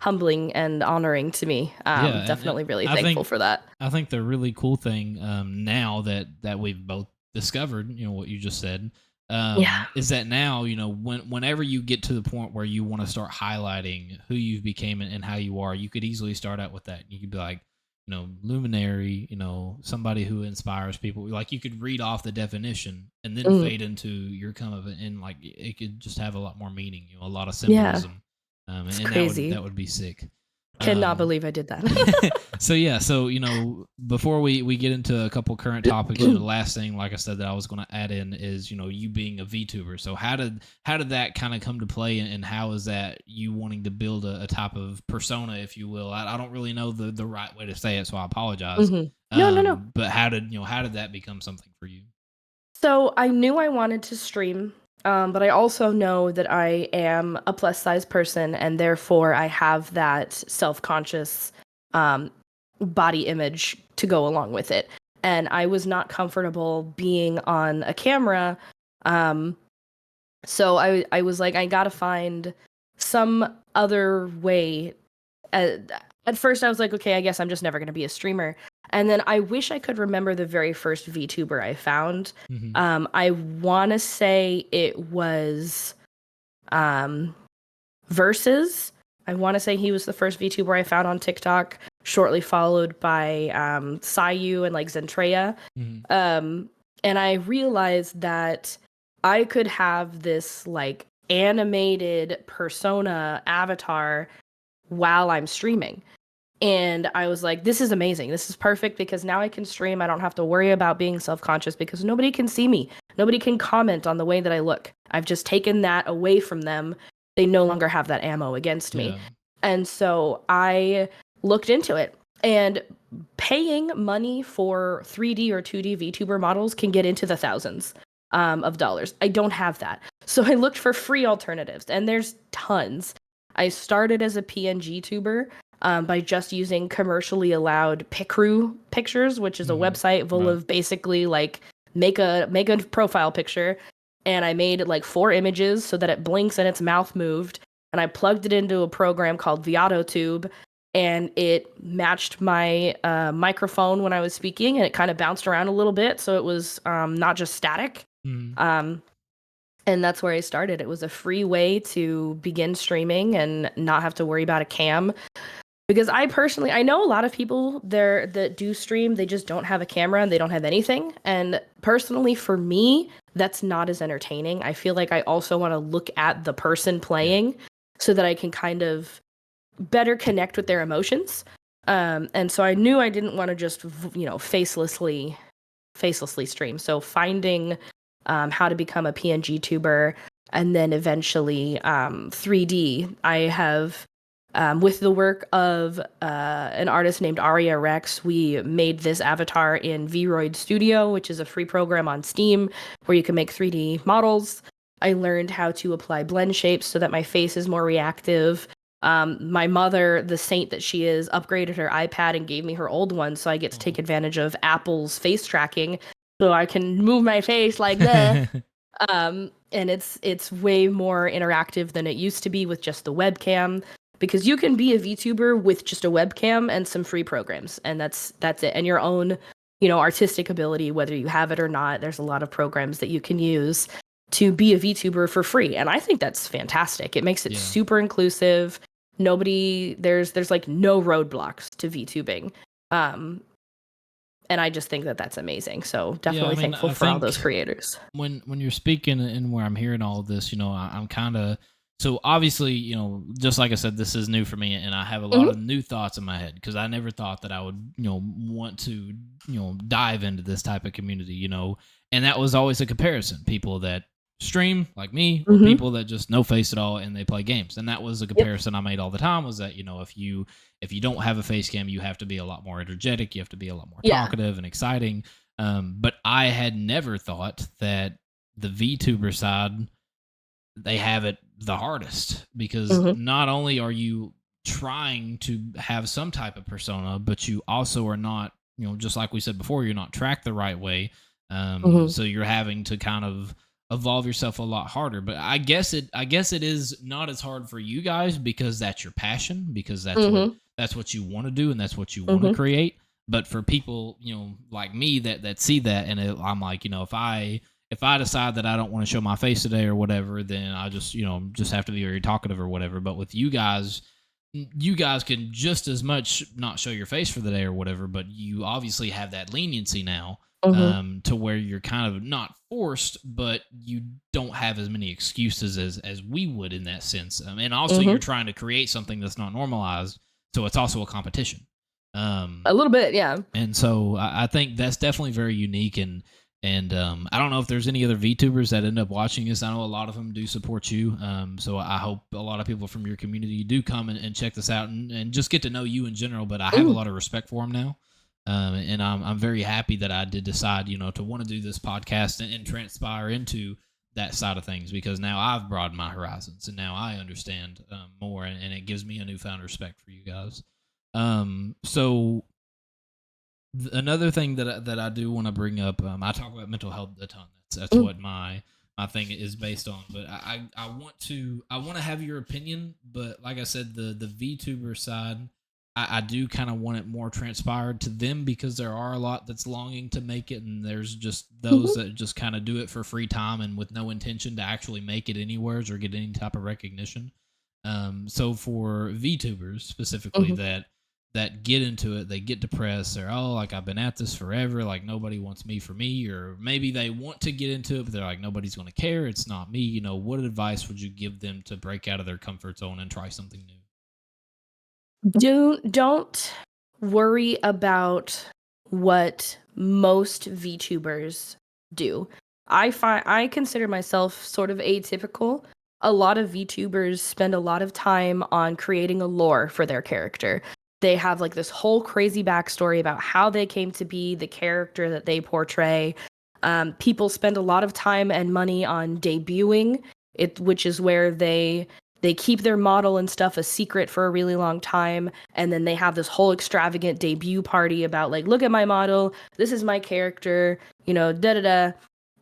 humbling and honoring to me. Yeah, and Definitely really I thankful think for that. I think the really cool thing now that we've both discovered, what you just said, Yeah. is that now whenever you get to the point where you want to start highlighting who you've became and how you are, you could easily start out with that. You could be like, luminary, somebody who inspires people. Like you could read off the definition and then Mm, fade into your come of it, and like it could just have a lot more meaning, a lot of yeah. symbolism, It's and that would crazy. that would be sick. Cannot Um, believe I did that. so yeah, so before we get into a couple current topics, the last thing, like I said, that I was going to add in is you being a VTuber. So how did that kind of come to play, and how is that you wanting to build a type of persona, if you will? I don't really know the right way to say it, so I apologize. Mhm. No, no, no. But how did that become something for you? So I knew I wanted to stream, but I also know that I am a plus size person, and therefore I have that self conscious um, body image to go along with it. And I was not comfortable being on a camera. Um, so I was like, I gotta find some other way. At first, I was like, okay, I guess I'm just never gonna be a streamer. And then I wish I could remember the very first VTuber I found. Hmm. I want to say it was um, Versus. I want to say he was the first VTuber I found on TikTok, shortly followed by Sayu and like Zentreya. Hmm. Um, and I realized that I could have this like animated persona avatar while I'm streaming. And I was like, this is amazing. This is perfect because now I can stream. I don't have to worry about being self conscious because nobody can see me. Nobody can comment on the way that I look. I've just taken that away from them. They no longer have that ammo against me. Yeah. And so I looked into it. And paying money for 3D or 2D VTuber models can get into the thousands of dollars. I don't have that. So I looked for free alternatives, and there's tons. I started as a PNG tuber by just using commercially allowed Picrew pictures, which is a Mm-hmm. website full Right. of basically like make a profile picture. And I made like 4 images so that it blinks and its mouth moved. And I plugged it into a program called ViatoTube, and it matched my microphone when I was speaking, and it kind of bounced around a little bit, so it was not just static. Mm-hmm. Um, and that's where I started. It was a free way to begin streaming and not have to worry about a cam. Because I know a lot of people there that do stream, they just don't have a camera and they don't have anything. And personally, for me, that's not as entertaining. I feel like I also want to look at the person Yeah. playing so that I can kind of better connect with their emotions. And so I knew I didn't want to just, facelessly stream. So finding how to become a PNG tuber, and then eventually 3D. I have, with the work of an artist named Aria Rex, we made this avatar in Vroid Studio, which is a free program on Steam where you can make 3D models. I learned how to apply blend shapes so that my face is more reactive. My mother, the saint that she is, upgraded her iPad and gave me her old one, so I get to take advantage of Apple's face tracking, so I can move my face like that. And it's way more interactive than it used to be with just the webcam, because you can be a VTuber with just a webcam and some free programs, and that's it. And your own, artistic ability, whether you have it or not. There's a lot of programs that you can use to be a VTuber for free, and I think that's fantastic. It makes it Yeah. super inclusive. There's like no roadblocks to VTubing. And I just think that that's amazing. So definitely thankful I for all those think creators. when you're speaking and where I'm hearing all of this, I'm kind of so obviously, just like I said, this is new for me, and I have a lot Mhm. of new thoughts in my head because I never thought that I would, want to, dive into this type of community, and that was always a comparison. People that stream like me, or Mhm. people that just no face at all and they play games, and that was a Yep. comparison I made all the time. Was that if you don't have a face cam, you have to be a lot more energetic, you have to be a lot more Yeah. talkative and exciting. But I had never thought that the VTuber side, they have it the hardest because Mhm. not only are you trying to have some type of persona, but you also are not, just like we said before, you're not tracked the right way. Mhm. So you're having to kind of evolve yourself a lot harder. But I guess it is not as hard for you guys because that's your passion, because Mhm. that's what you want to do and that's what you want to Mhm. create. But for people, like me that see that, and I'm like, if I decide that I don't want to show my face today or whatever, then I just have to be very talkative or whatever. But with you guys can just as much not show your face for the day or whatever, but you obviously have that leniency now, Mhm. to where you're kind of not forced, but you don't have as many excuses as we would in that sense. And also, you're Mhm. trying to create something that's not normalized, so it's also a competition. A little bit, yeah. And so I think that's definitely very unique. And I don't know if there's any other VTubers that end up watching this. I know a lot of them do support you. So I hope a lot of people from your community do come and check this out and just get to know you in general. But I have a Mm. lot of respect for them now. And I'm very happy that I did decide, to want to do this podcast and transpire into that side of things, because now I've broadened my horizons and now I understand more, and it gives me a newfound respect for you guys. So another thing that I do want to bring up, I talk about mental health a ton. That's Mm. what my thing is based on. But I want to have your opinion. But like I said, the VTuber side, I do kind of want it more transpired to them, because there are a lot that's longing to make it, and there's just those Mhm. that just kind of do it for free time and with no intention to actually make it anywheres or get any type of recognition. So for VTubers specifically Mhm. that get into it, they get depressed. They're, oh, like, I've been at this forever. Like, nobody wants me for me. Or maybe they want to get into it, but they're like, nobody's going to care. It's not me. What advice would you give them to break out of their comfort zone and try something new? Don't worry about what most VTubers do. I consider myself sort of atypical. A lot of VTubers spend a lot of time on creating a lore for their character. They have like this whole crazy backstory about how they came to be the character that they portray. People spend a lot of time and money on debuting it, which is where they they keep their model and stuff a secret for a really long time, and then they have this whole extravagant debut party about like, look at my model, this is my character, da da da.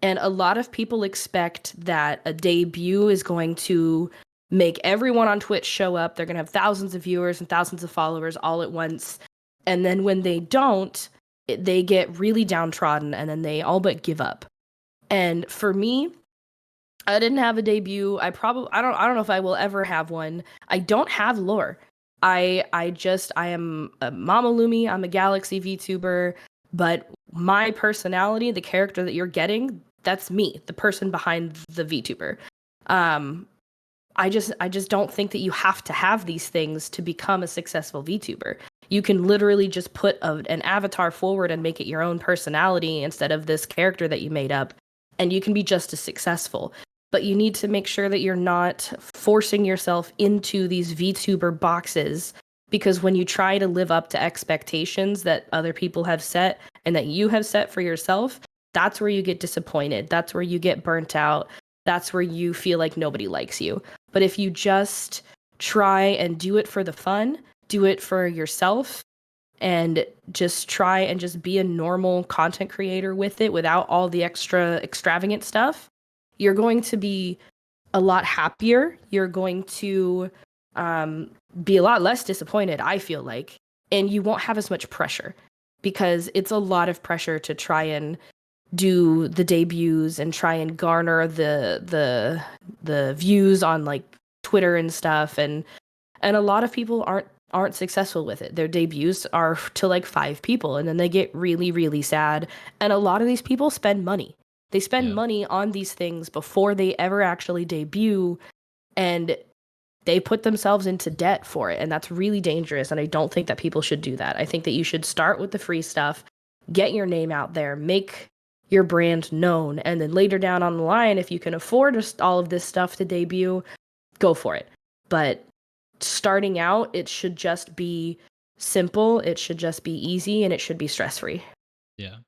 And a lot of people expect that a debut is going to make everyone on Twitch show up. They're going to have thousands of viewers and thousands of followers all at once. And then when they don't, they get really downtrodden, and then they all but give up. And for me, I didn't have a debut. I don't know if I will ever have one. I don't have lore. I am a Mama Lumi. I'm a Galaxy VTuber, but my personality, the character that you're getting, that's me, the person behind the VTuber. Um, I just don't think that you have to have these things to become a successful VTuber. You can literally just put an avatar forward and make it your own personality instead of this character that you made up, and you can be just as successful. But you need to make sure that you're not forcing yourself into these VTuber boxes, because when you try to live up to expectations that other people have set and that you have set for yourself, that's where you get disappointed. That's where you get burnt out. That's where you feel like nobody likes you. But if you just try and do it for the fun, do it for yourself, and just try and just be a normal content creator with it without all the extra extravagant stuff, you're going to be a lot happier. You're going to be a lot less disappointed, I feel like. And you won't have as much pressure, because it's a lot of pressure to try and do the debuts and try and garner the views on like Twitter and stuff, and a lot of people aren't successful with it. Their debuts are to like 5 people, and then they get really, really sad. And a lot of these people spend money. They spend money on these things before they ever actually debut, and they put themselves into debt for it. And that's really dangerous. And I don't think that people should do that. I think that you should start with the free stuff, get your name out there, make your brand known, and then later down on the line, if you can afford all of this stuff to debut, go for it. But starting out, it should just be simple, it should just be easy, and it should be stress-free. Yeah.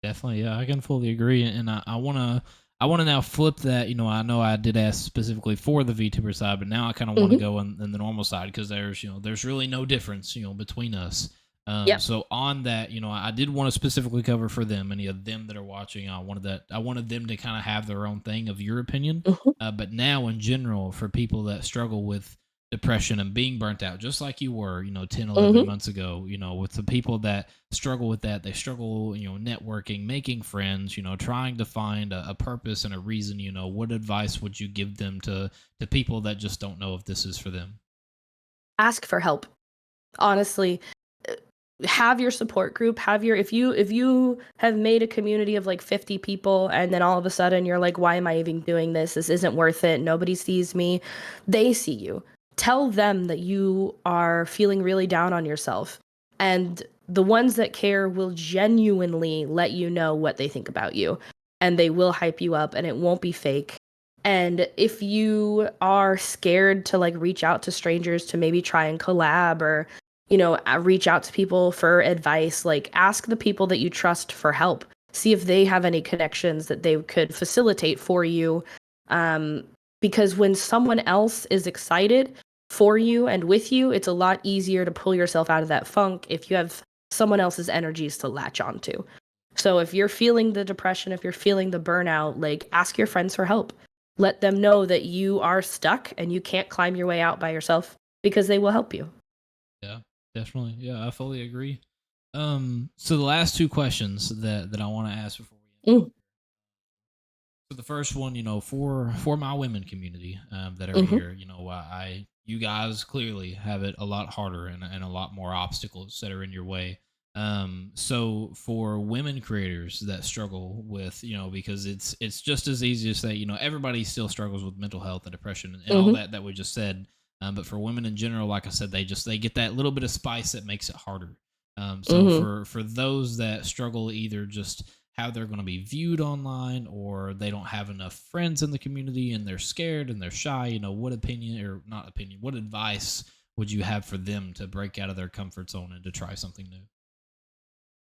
Definitely, yeah, I can fully agree, and I wanna now flip that. I know I did ask specifically for the VTuber side, but now I kind of want to go in the normal side, because there's really no difference between us. Yep. So on that, I did want to specifically cover for them, any of them that are watching. I wanted them to kind of have their own thing of your opinion. But now in general, for people that struggle with depression and being burnt out, just like you were, 10, 11 months ago, with the people that struggle with that, they struggle, networking, making friends, trying to find a purpose and a reason. What advice would you give them to people that just don't know if this is for them? Ask for help. Honestly, have your support group, if you have made a community of like 50 people, and then all of a sudden you're like, why am I even doing this isn't worth it, nobody sees me. They see you. Tell them that you are feeling really down on yourself, and the ones that care will genuinely let you know what they think about you, and they will hype you up, and it won't be fake. And if you are scared to like reach out to strangers to maybe try and collab, or reach out to people for advice, like ask the people that you trust for help. See if they have any connections that they could facilitate for you. Because when someone else is excited for you and with you, it's a lot easier to pull yourself out of that funk if you have someone else's energies to latch onto. So if you're feeling the depression, if you're feeling the burnout, like ask your friends for help. Let them know that you are stuck and you can't climb your way out by yourself, because they will help you. Yeah, definitely. Yeah, I fully agree. So the last two questions that I want to ask before we end. Mm. So the first one, for my women community that are Mm-hmm. here, you guys clearly have it a lot harder, and a lot more obstacles that are in your way. So for women creators that struggle with, because it's just as easy to say, everybody still struggles with mental health and depression, and all Mm-hmm. that we just said. But for women in general, like I said, they get that little bit of spice that makes it harder. So Mm-hmm. for those that struggle, either just how they're going to be viewed online, or they don't have enough friends in the community and they're scared and they're shy, what opinion, or not opinion, what advice would you have for them to break out of their comfort zone and to try something new?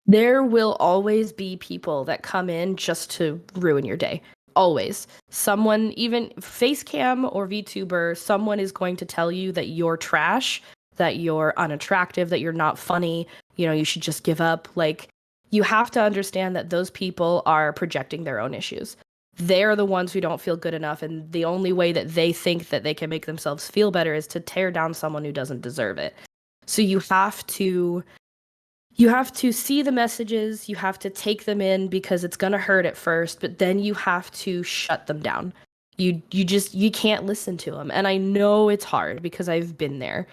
There will always be people that come in just to ruin your day. Always. Someone, even Facecam or VTuber, someone is going to tell you that you're trash, that you're unattractive, that you're not funny, you should just give up. Like, you have to understand that those people are projecting their own issues. They're the ones who don't feel good enough, and the only way that they think that they can make themselves feel better is to tear down someone who doesn't deserve it. So you have to see the messages, you have to take them in because it's going to hurt at first, but then you have to shut them down. You can't listen to them. And I know it's hard because I've been there.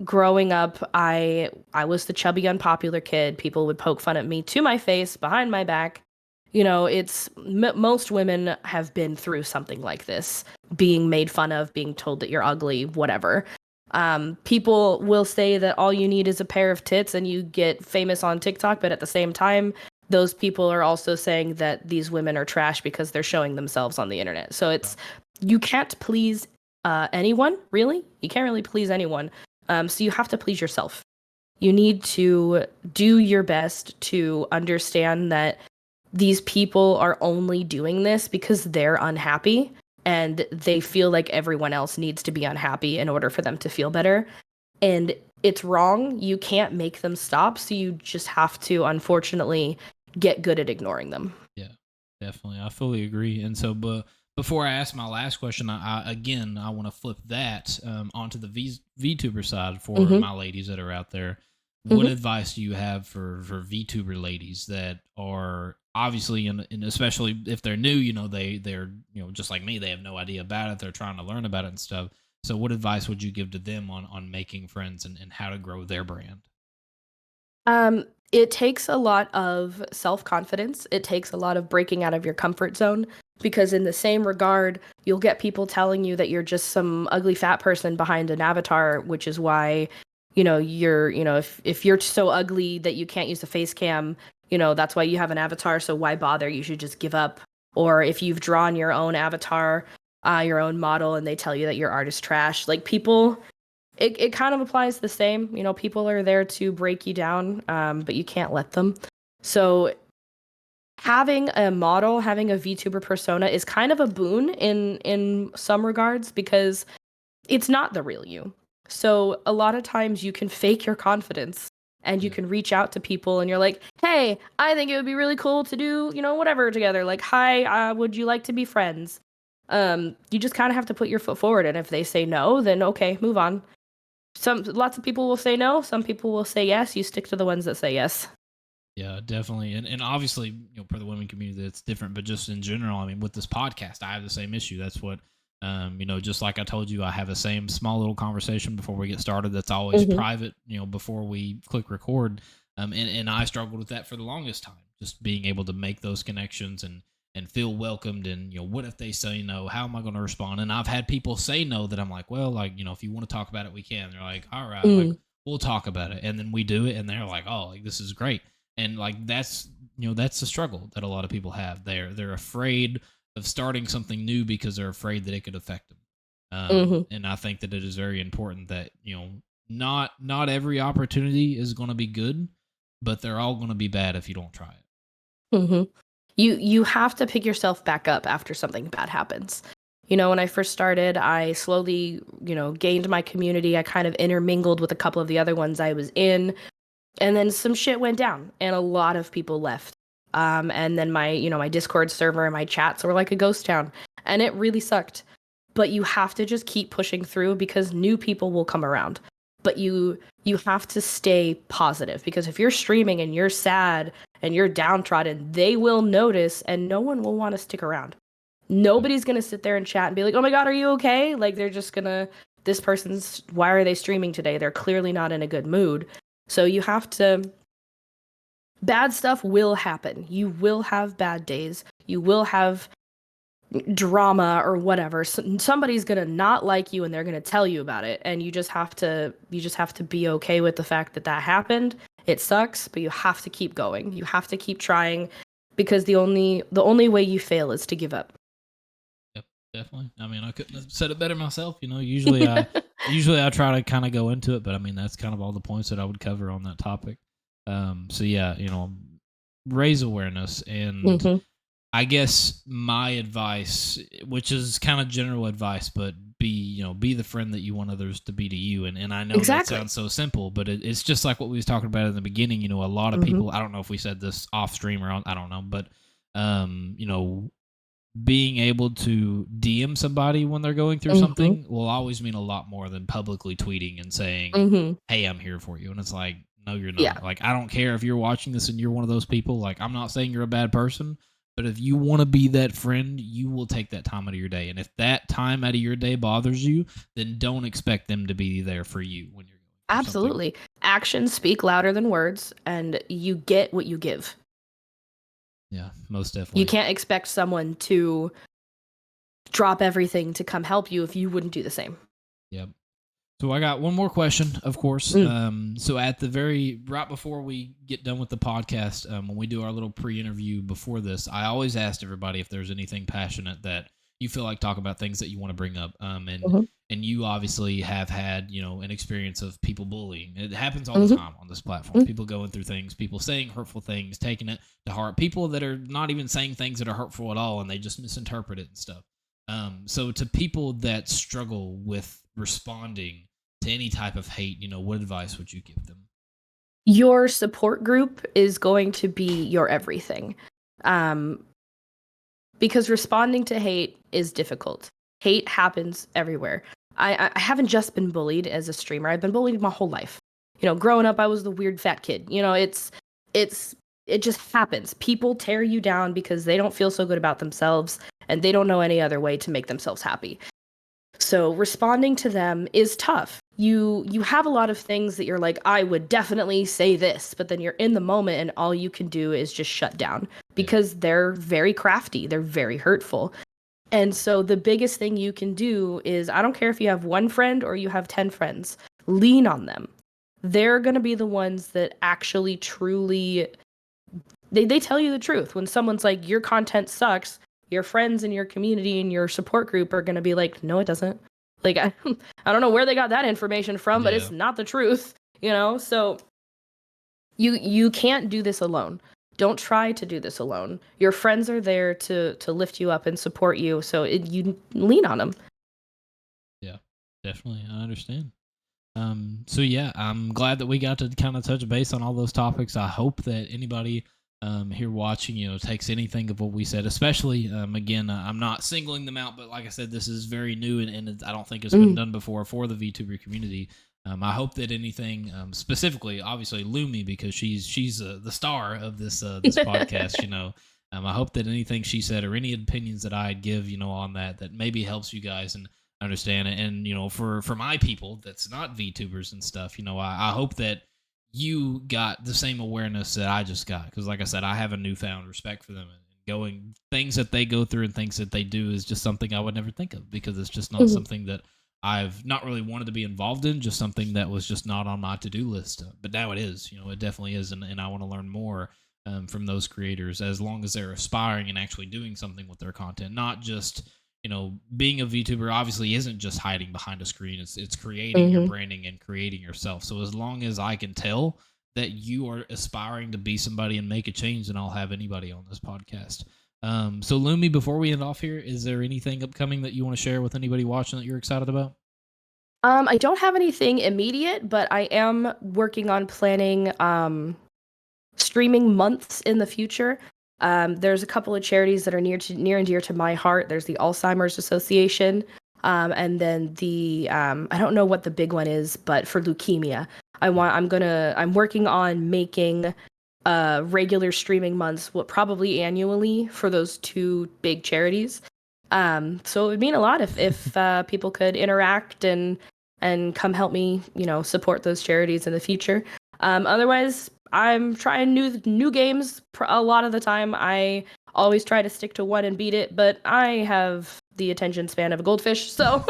Growing up, I was the chubby unpopular kid. People would poke fun at me to my face, behind my back. Most women have been through something like this, being made fun of, being told that you're ugly, whatever. People will say that all you need is a pair of tits and you get famous on TikTok, but at the same time, those people are also saying that these women are trash because they're showing themselves on the internet. So you can't please anyone, really. You can't really please anyone. So you have to please yourself. You need to do your best to understand that these people are only doing this because they're unhappy and they feel like everyone else needs to be unhappy in order for them to feel better. And it's wrong. You can't make them stop. So you just have to, unfortunately, get good at ignoring them. Yeah, definitely. I fully agree. And so, but before I ask my last question, I want to flip that onto the VTuber side for my ladies that are out there. What advice do you have for VTuber ladies that are obviously, and especially if they're new, they're just like me, they have no idea about it. They're trying to learn about it and stuff. So what advice would you give to them on making friends and how to grow their brand? It takes a lot of self-confidence. It takes a lot of breaking out of your comfort zone, because in the same regard, you'll get people telling you that you're just some ugly fat person behind an avatar, which is why if you're so ugly that you can't use a face cam, that's why you have an avatar, so why bother? You should just give up. Or if you've drawn your own avatar, your own model, and they tell you that your art is trash, like, people, it kind of applies the same. People are there to break you down, but you can't let them. So having a model, having a VTuber persona is kind of a boon in some regards, because it's not the real you. So a lot of times you can fake your confidence and you can reach out to people and you're like, hey, I think it would be really cool to do, whatever together. Like, hi, would you like to be friends? You just kind of have to put your foot forward. And if they say no, then okay, move on. Lots of people will say no. Some people will say yes. You stick to the ones that say yes. Yeah, definitely. And obviously, for the women community, it's different. But just in general, I mean, with this podcast, I have the same issue. That's what, just like I told you, I have the same small little conversation before we get started. That's always private, before we click record. And I struggled with that for the longest time, just being able to make those connections and feel welcomed. And, what if they say no? How am I going to respond? And I've had people say no that I'm like, well, like, if you want to talk about it, we can. They're like, all right, like, we'll talk about it. And then we do it. And they're like, oh, like, this is great. And like, that's the struggle that a lot of people have. They're afraid of starting something new because they're afraid that it could affect them. And I think that it is very important that, not every opportunity is going to be good, but they're all going to be bad if you don't try it. You have to pick yourself back up after something bad happens. When I first started, I slowly, gained my community. I kind of intermingled with a couple of the other ones I was in. And then some shit went down and a lot of people left. And then my Discord server and my chats were like a ghost town, and it really sucked. But you have to just keep pushing through because new people will come around. But you have to stay positive, because if you're streaming and you're sad and you're downtrodden, they will notice and no one will want to stick around. Nobody's going to sit there and chat and be like, oh my God, are you okay? Like, they're just going to, why are they streaming today? They're clearly not in a good mood. So you have to, bad stuff will happen. You will have bad days. You will have drama or whatever. Somebody's going to not like you and they're going to tell you about it. And you just have to be okay with the fact that happened. It sucks, but you have to keep going. You have to keep trying, because the only way you fail is to give up. Yep, definitely. I mean, I couldn't have said it better myself. Usually I try to kind of go into it, but I mean, that's kind of all the points that I would cover on that topic. So yeah, raise awareness and I guess my advice, which is kind of general advice, but be the friend that you want others to be to you. And I know that Exactly. sounds so simple, but it's just like what we was talking about in the beginning. A lot of Mhm. people, I don't know if we said this off stream or on, I don't know, but um, you know, being able to DM somebody when they're going through Mhm. something will always mean a lot more than publicly tweeting and saying, Mhm. "Hey, I'm here for you." And it's like, no, you're Yeah. not. Like, I don't care if you're watching this and you're one of those people. Like, I'm not saying you're a bad person, but if you want to be that friend, you will take that time out of your day. And if that time out of your day bothers you, then don't expect them to be there for you when you're going through something. Absolutely. Actions speak louder than words, and you get what you give. Yeah, most You definitely. can't expect someone to drop everything to come help you if you wouldn't do the same. Yep. So I got one more question, of course. Mm. So at the right before we get done with the podcast, when we do our little pre-interview before this, I always asked everybody if there's anything passionate that you feel like talk about things that you want to bring up. Mhm. And you obviously have had an experience of people bullying. It happens all the Mhm. time on this platform. Mm. People going through things, people saying hurtful things, taking it to heart. People that are not even saying things that are hurtful at all, and they just misinterpret it and stuff. So to people that struggle with responding to any type of hate, what advice would you give them? Your support group is going to be your everything. Um, because responding to hate is difficult. Hate happens everywhere. I haven't just been bullied as a streamer. I've been bullied my whole life. Growing up, I was the weird fat kid. It's it just happens. People tear you down because they don't feel so good about themselves and they don't know any other way to make themselves happy. So responding to them is tough. You have a lot of things that you're like, I would definitely say this, but then you're in the moment and all you can do is just shut down Yeah. because they're very crafty, they're very hurtful. And so the biggest thing you can do is I don't care if you have one friend or you have 10 friends, lean on them. They're going to be the ones that actually truly they tell you the truth. When someone's like your content sucks, your friends and your community and your support group are going to be like, no, it doesn't. Like I don't know where they got that information from, but Yeah. it's not the truth. So you can't do this alone. Don't try to do this alone. Your friends are there to lift you up and support you, so you lean on them. Yeah. Definitely. I understand. So yeah, I'm glad that we got to kind of touch base on all those topics. I hope that anybody here watching, takes anything of what we said, especially again, I'm not singling them out, but like I said, this is very new and I don't think it's been Mm. done before for the VTuber community. I hope that anything, specifically, obviously Lumi, because she's the star of this podcast. I hope that anything she said or any opinions that I'd give, on that maybe helps you guys and understand it. And for my people that's not VTubers and stuff, I hope that you got the same awareness that I just got, because like I said, I have a newfound respect for them, and going things that they go through and things that they do is just something I would never think of, because it's just not Mhm. something that I've not really wanted to be involved in, just something that was just not on my to-do list. But now it is. It definitely is, and I want to learn more from those creators, as long as they're aspiring and actually doing something with their content, not just being a VTuber obviously isn't just hiding behind a screen. It's creating your Mhm. branding and creating yourself. So as long as I can tell that you are aspiring to be somebody and make a change, then I'll have anybody on this podcast. So Lumi, before we end off here, is there anything upcoming that you want to share with anybody watching that you're excited about? I don't have anything immediate, but I am working on planning streaming months in the future. There's a couple of charities that are near and dear to my heart. There's the Alzheimer's Association, and then the I don't know what the big one is, but for leukemia, I'm working on making regular streaming months, what probably annually for those two big charities. So it would mean a lot if people could interact and come help me, support those charities in the future. Otherwise, I'm trying new games. A lot of the time, I always try to stick to one and beat it, but I have the attention span of a goldfish, so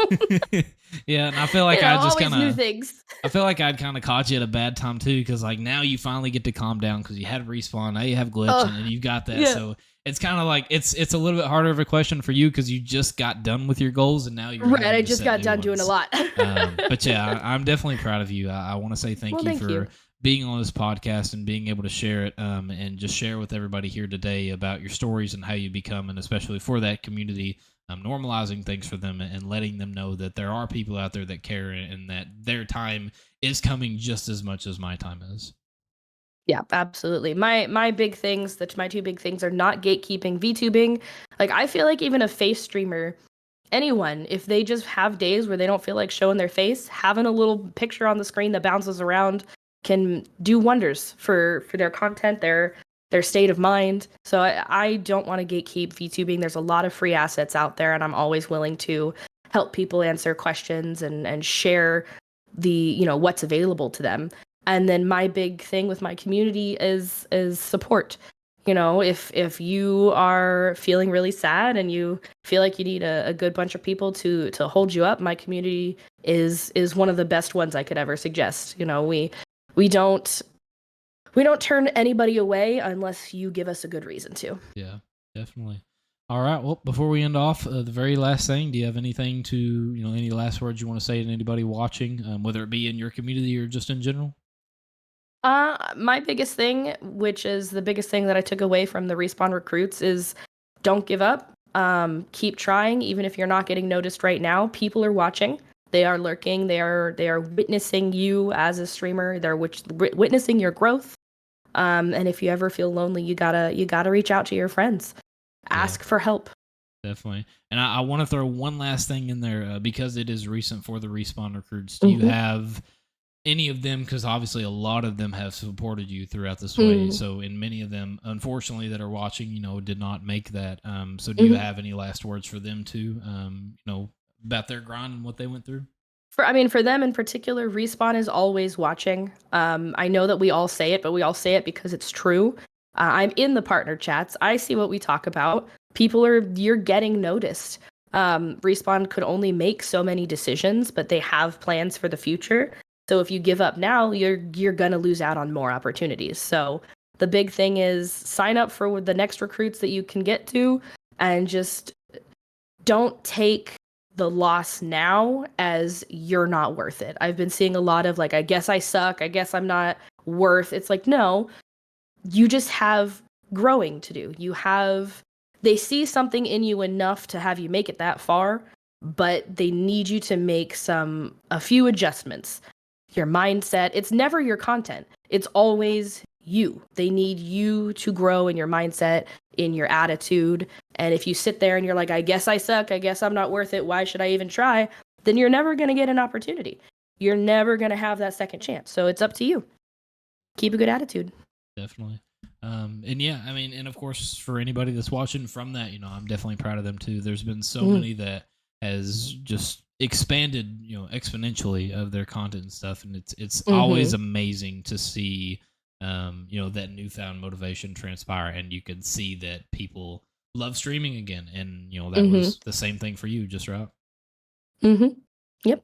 Yeah, and I feel like I just kind always new of things. I feel like I'd kind of caught you at a bad time too, because like now you finally get to calm down because you had respawn, now you have glitch, Oh, and you've got that. yeah. So it's kind of like it's a little bit harder of a question for you because you just got done with your goals and now you're Right, having I to just set got new done doing a ones. lot. But yeah, I'm definitely proud of you. I want to say thank Well, you thank for you. being on this podcast and being able to share it, and just share with everybody here today about your stories and how you become, and especially for that community, normalizing things for them and letting them know that there are people out there that care and that their time is coming just as much as my time is. Yeah, absolutely. My big things, that my two big things are not gatekeeping, VTubing. Like I feel like even a face streamer, anyone, if they just have days where they don't feel like showing their face, having a little picture on the screen that bounces around can do wonders for their content, their state of mind. So I don't want to gatekeep VTubing. There's a lot of free assets out there, and I'm always willing to help people answer questions and share the, what's available to them. And then my big thing with my community is support. If you are feeling really sad and you feel like you need a good bunch of people to hold you up, my community is one of the best ones I could ever suggest. We don't turn anybody away unless you give us a good reason to. Yeah, definitely. All right. Well, before we end off, the very last thing, do you have anything any last words you want to say to anybody watching, whether it be in your community or just in general? My biggest thing, which is the biggest thing that I took away from the Respawn recruits, is don't give up. Keep trying, even if you're not getting noticed right now. People are watching. They are lurking. They are witnessing you as a streamer. They're witnessing your growth. And if you ever feel lonely, you gotta reach out to your friends. Ask for help. Definitely. And I want to throw one last thing in there, because it is recent for the Respawn recruits. Do you have any of them, because obviously a lot of them have supported you throughout this way, so in many of them, unfortunately, that are watching, did not make that. So do you have any last words for them too, about their grind and what they went through? For them in particular, Respawn is always watching. I know that we all say it, but we all say it because it's true. I'm in the partner chats. I see what we talk about. You're getting noticed. Respawn could only make so many decisions, but they have plans for the future. So if you give up now, you're gonna lose out on more opportunities. So the big thing is sign up for the next recruits that you can get to, and just don't take the loss now as you're not worth it. I've been seeing a lot of like, I guess I suck, I guess I'm not worth. It's like, no, you just have growing to do. They see something in you enough to have you make it that far, but they need you to make a few adjustments. Your mindset, it's never your content. It's always you. They need you to grow in your mindset, in your attitude. And if you sit there and you're like, I guess I suck, I guess I'm not worth it, why should I even try? Then you're never going to get an opportunity. You're never going to have that second chance. So it's up to you. Keep a good attitude. Definitely. And yeah, I mean, and of course, for anybody that's watching from that, I'm definitely proud of them too. There's been so many that has just expanded, exponentially of their content and stuff, and it's always amazing to see, that newfound motivation transpire, and you can see that people love streaming again, and that was the same thing for you, just right. Yep.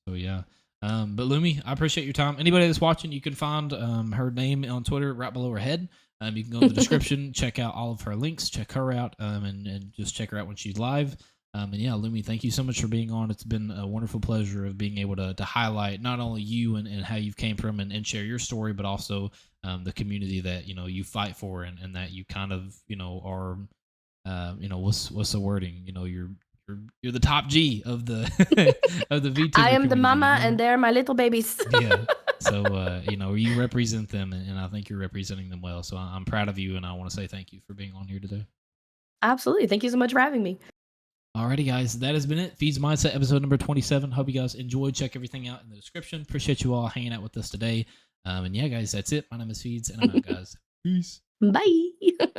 So yeah. But Lumi, I appreciate your time. Anybody that's watching, you can find her name on Twitter right below her head. You can go in the description, check out all of her links, check her out, and just check her out when she's live. And yeah, Lumi, thank you so much for being on. It's been a wonderful pleasure of being able to highlight not only you and how you've came from and share your story, but also the community that you fight for, and that you kind of are what's the wording, you're the top G of the of the VTuber I am the community, mama, and they're my little babies. Yeah. So you represent them, and I think you're representing them well. So I'm proud of you, and I want to say thank you for being on here today. Absolutely. Thank you so much for having me. Alrighty, guys, that has been it. Feeds Mindset episode number 27. Hope you guys enjoyed. Check everything out in the description. Appreciate you all hanging out with us today. And yeah, guys, that's it. My name is Feeds, and I'm out, guys. Peace. Bye.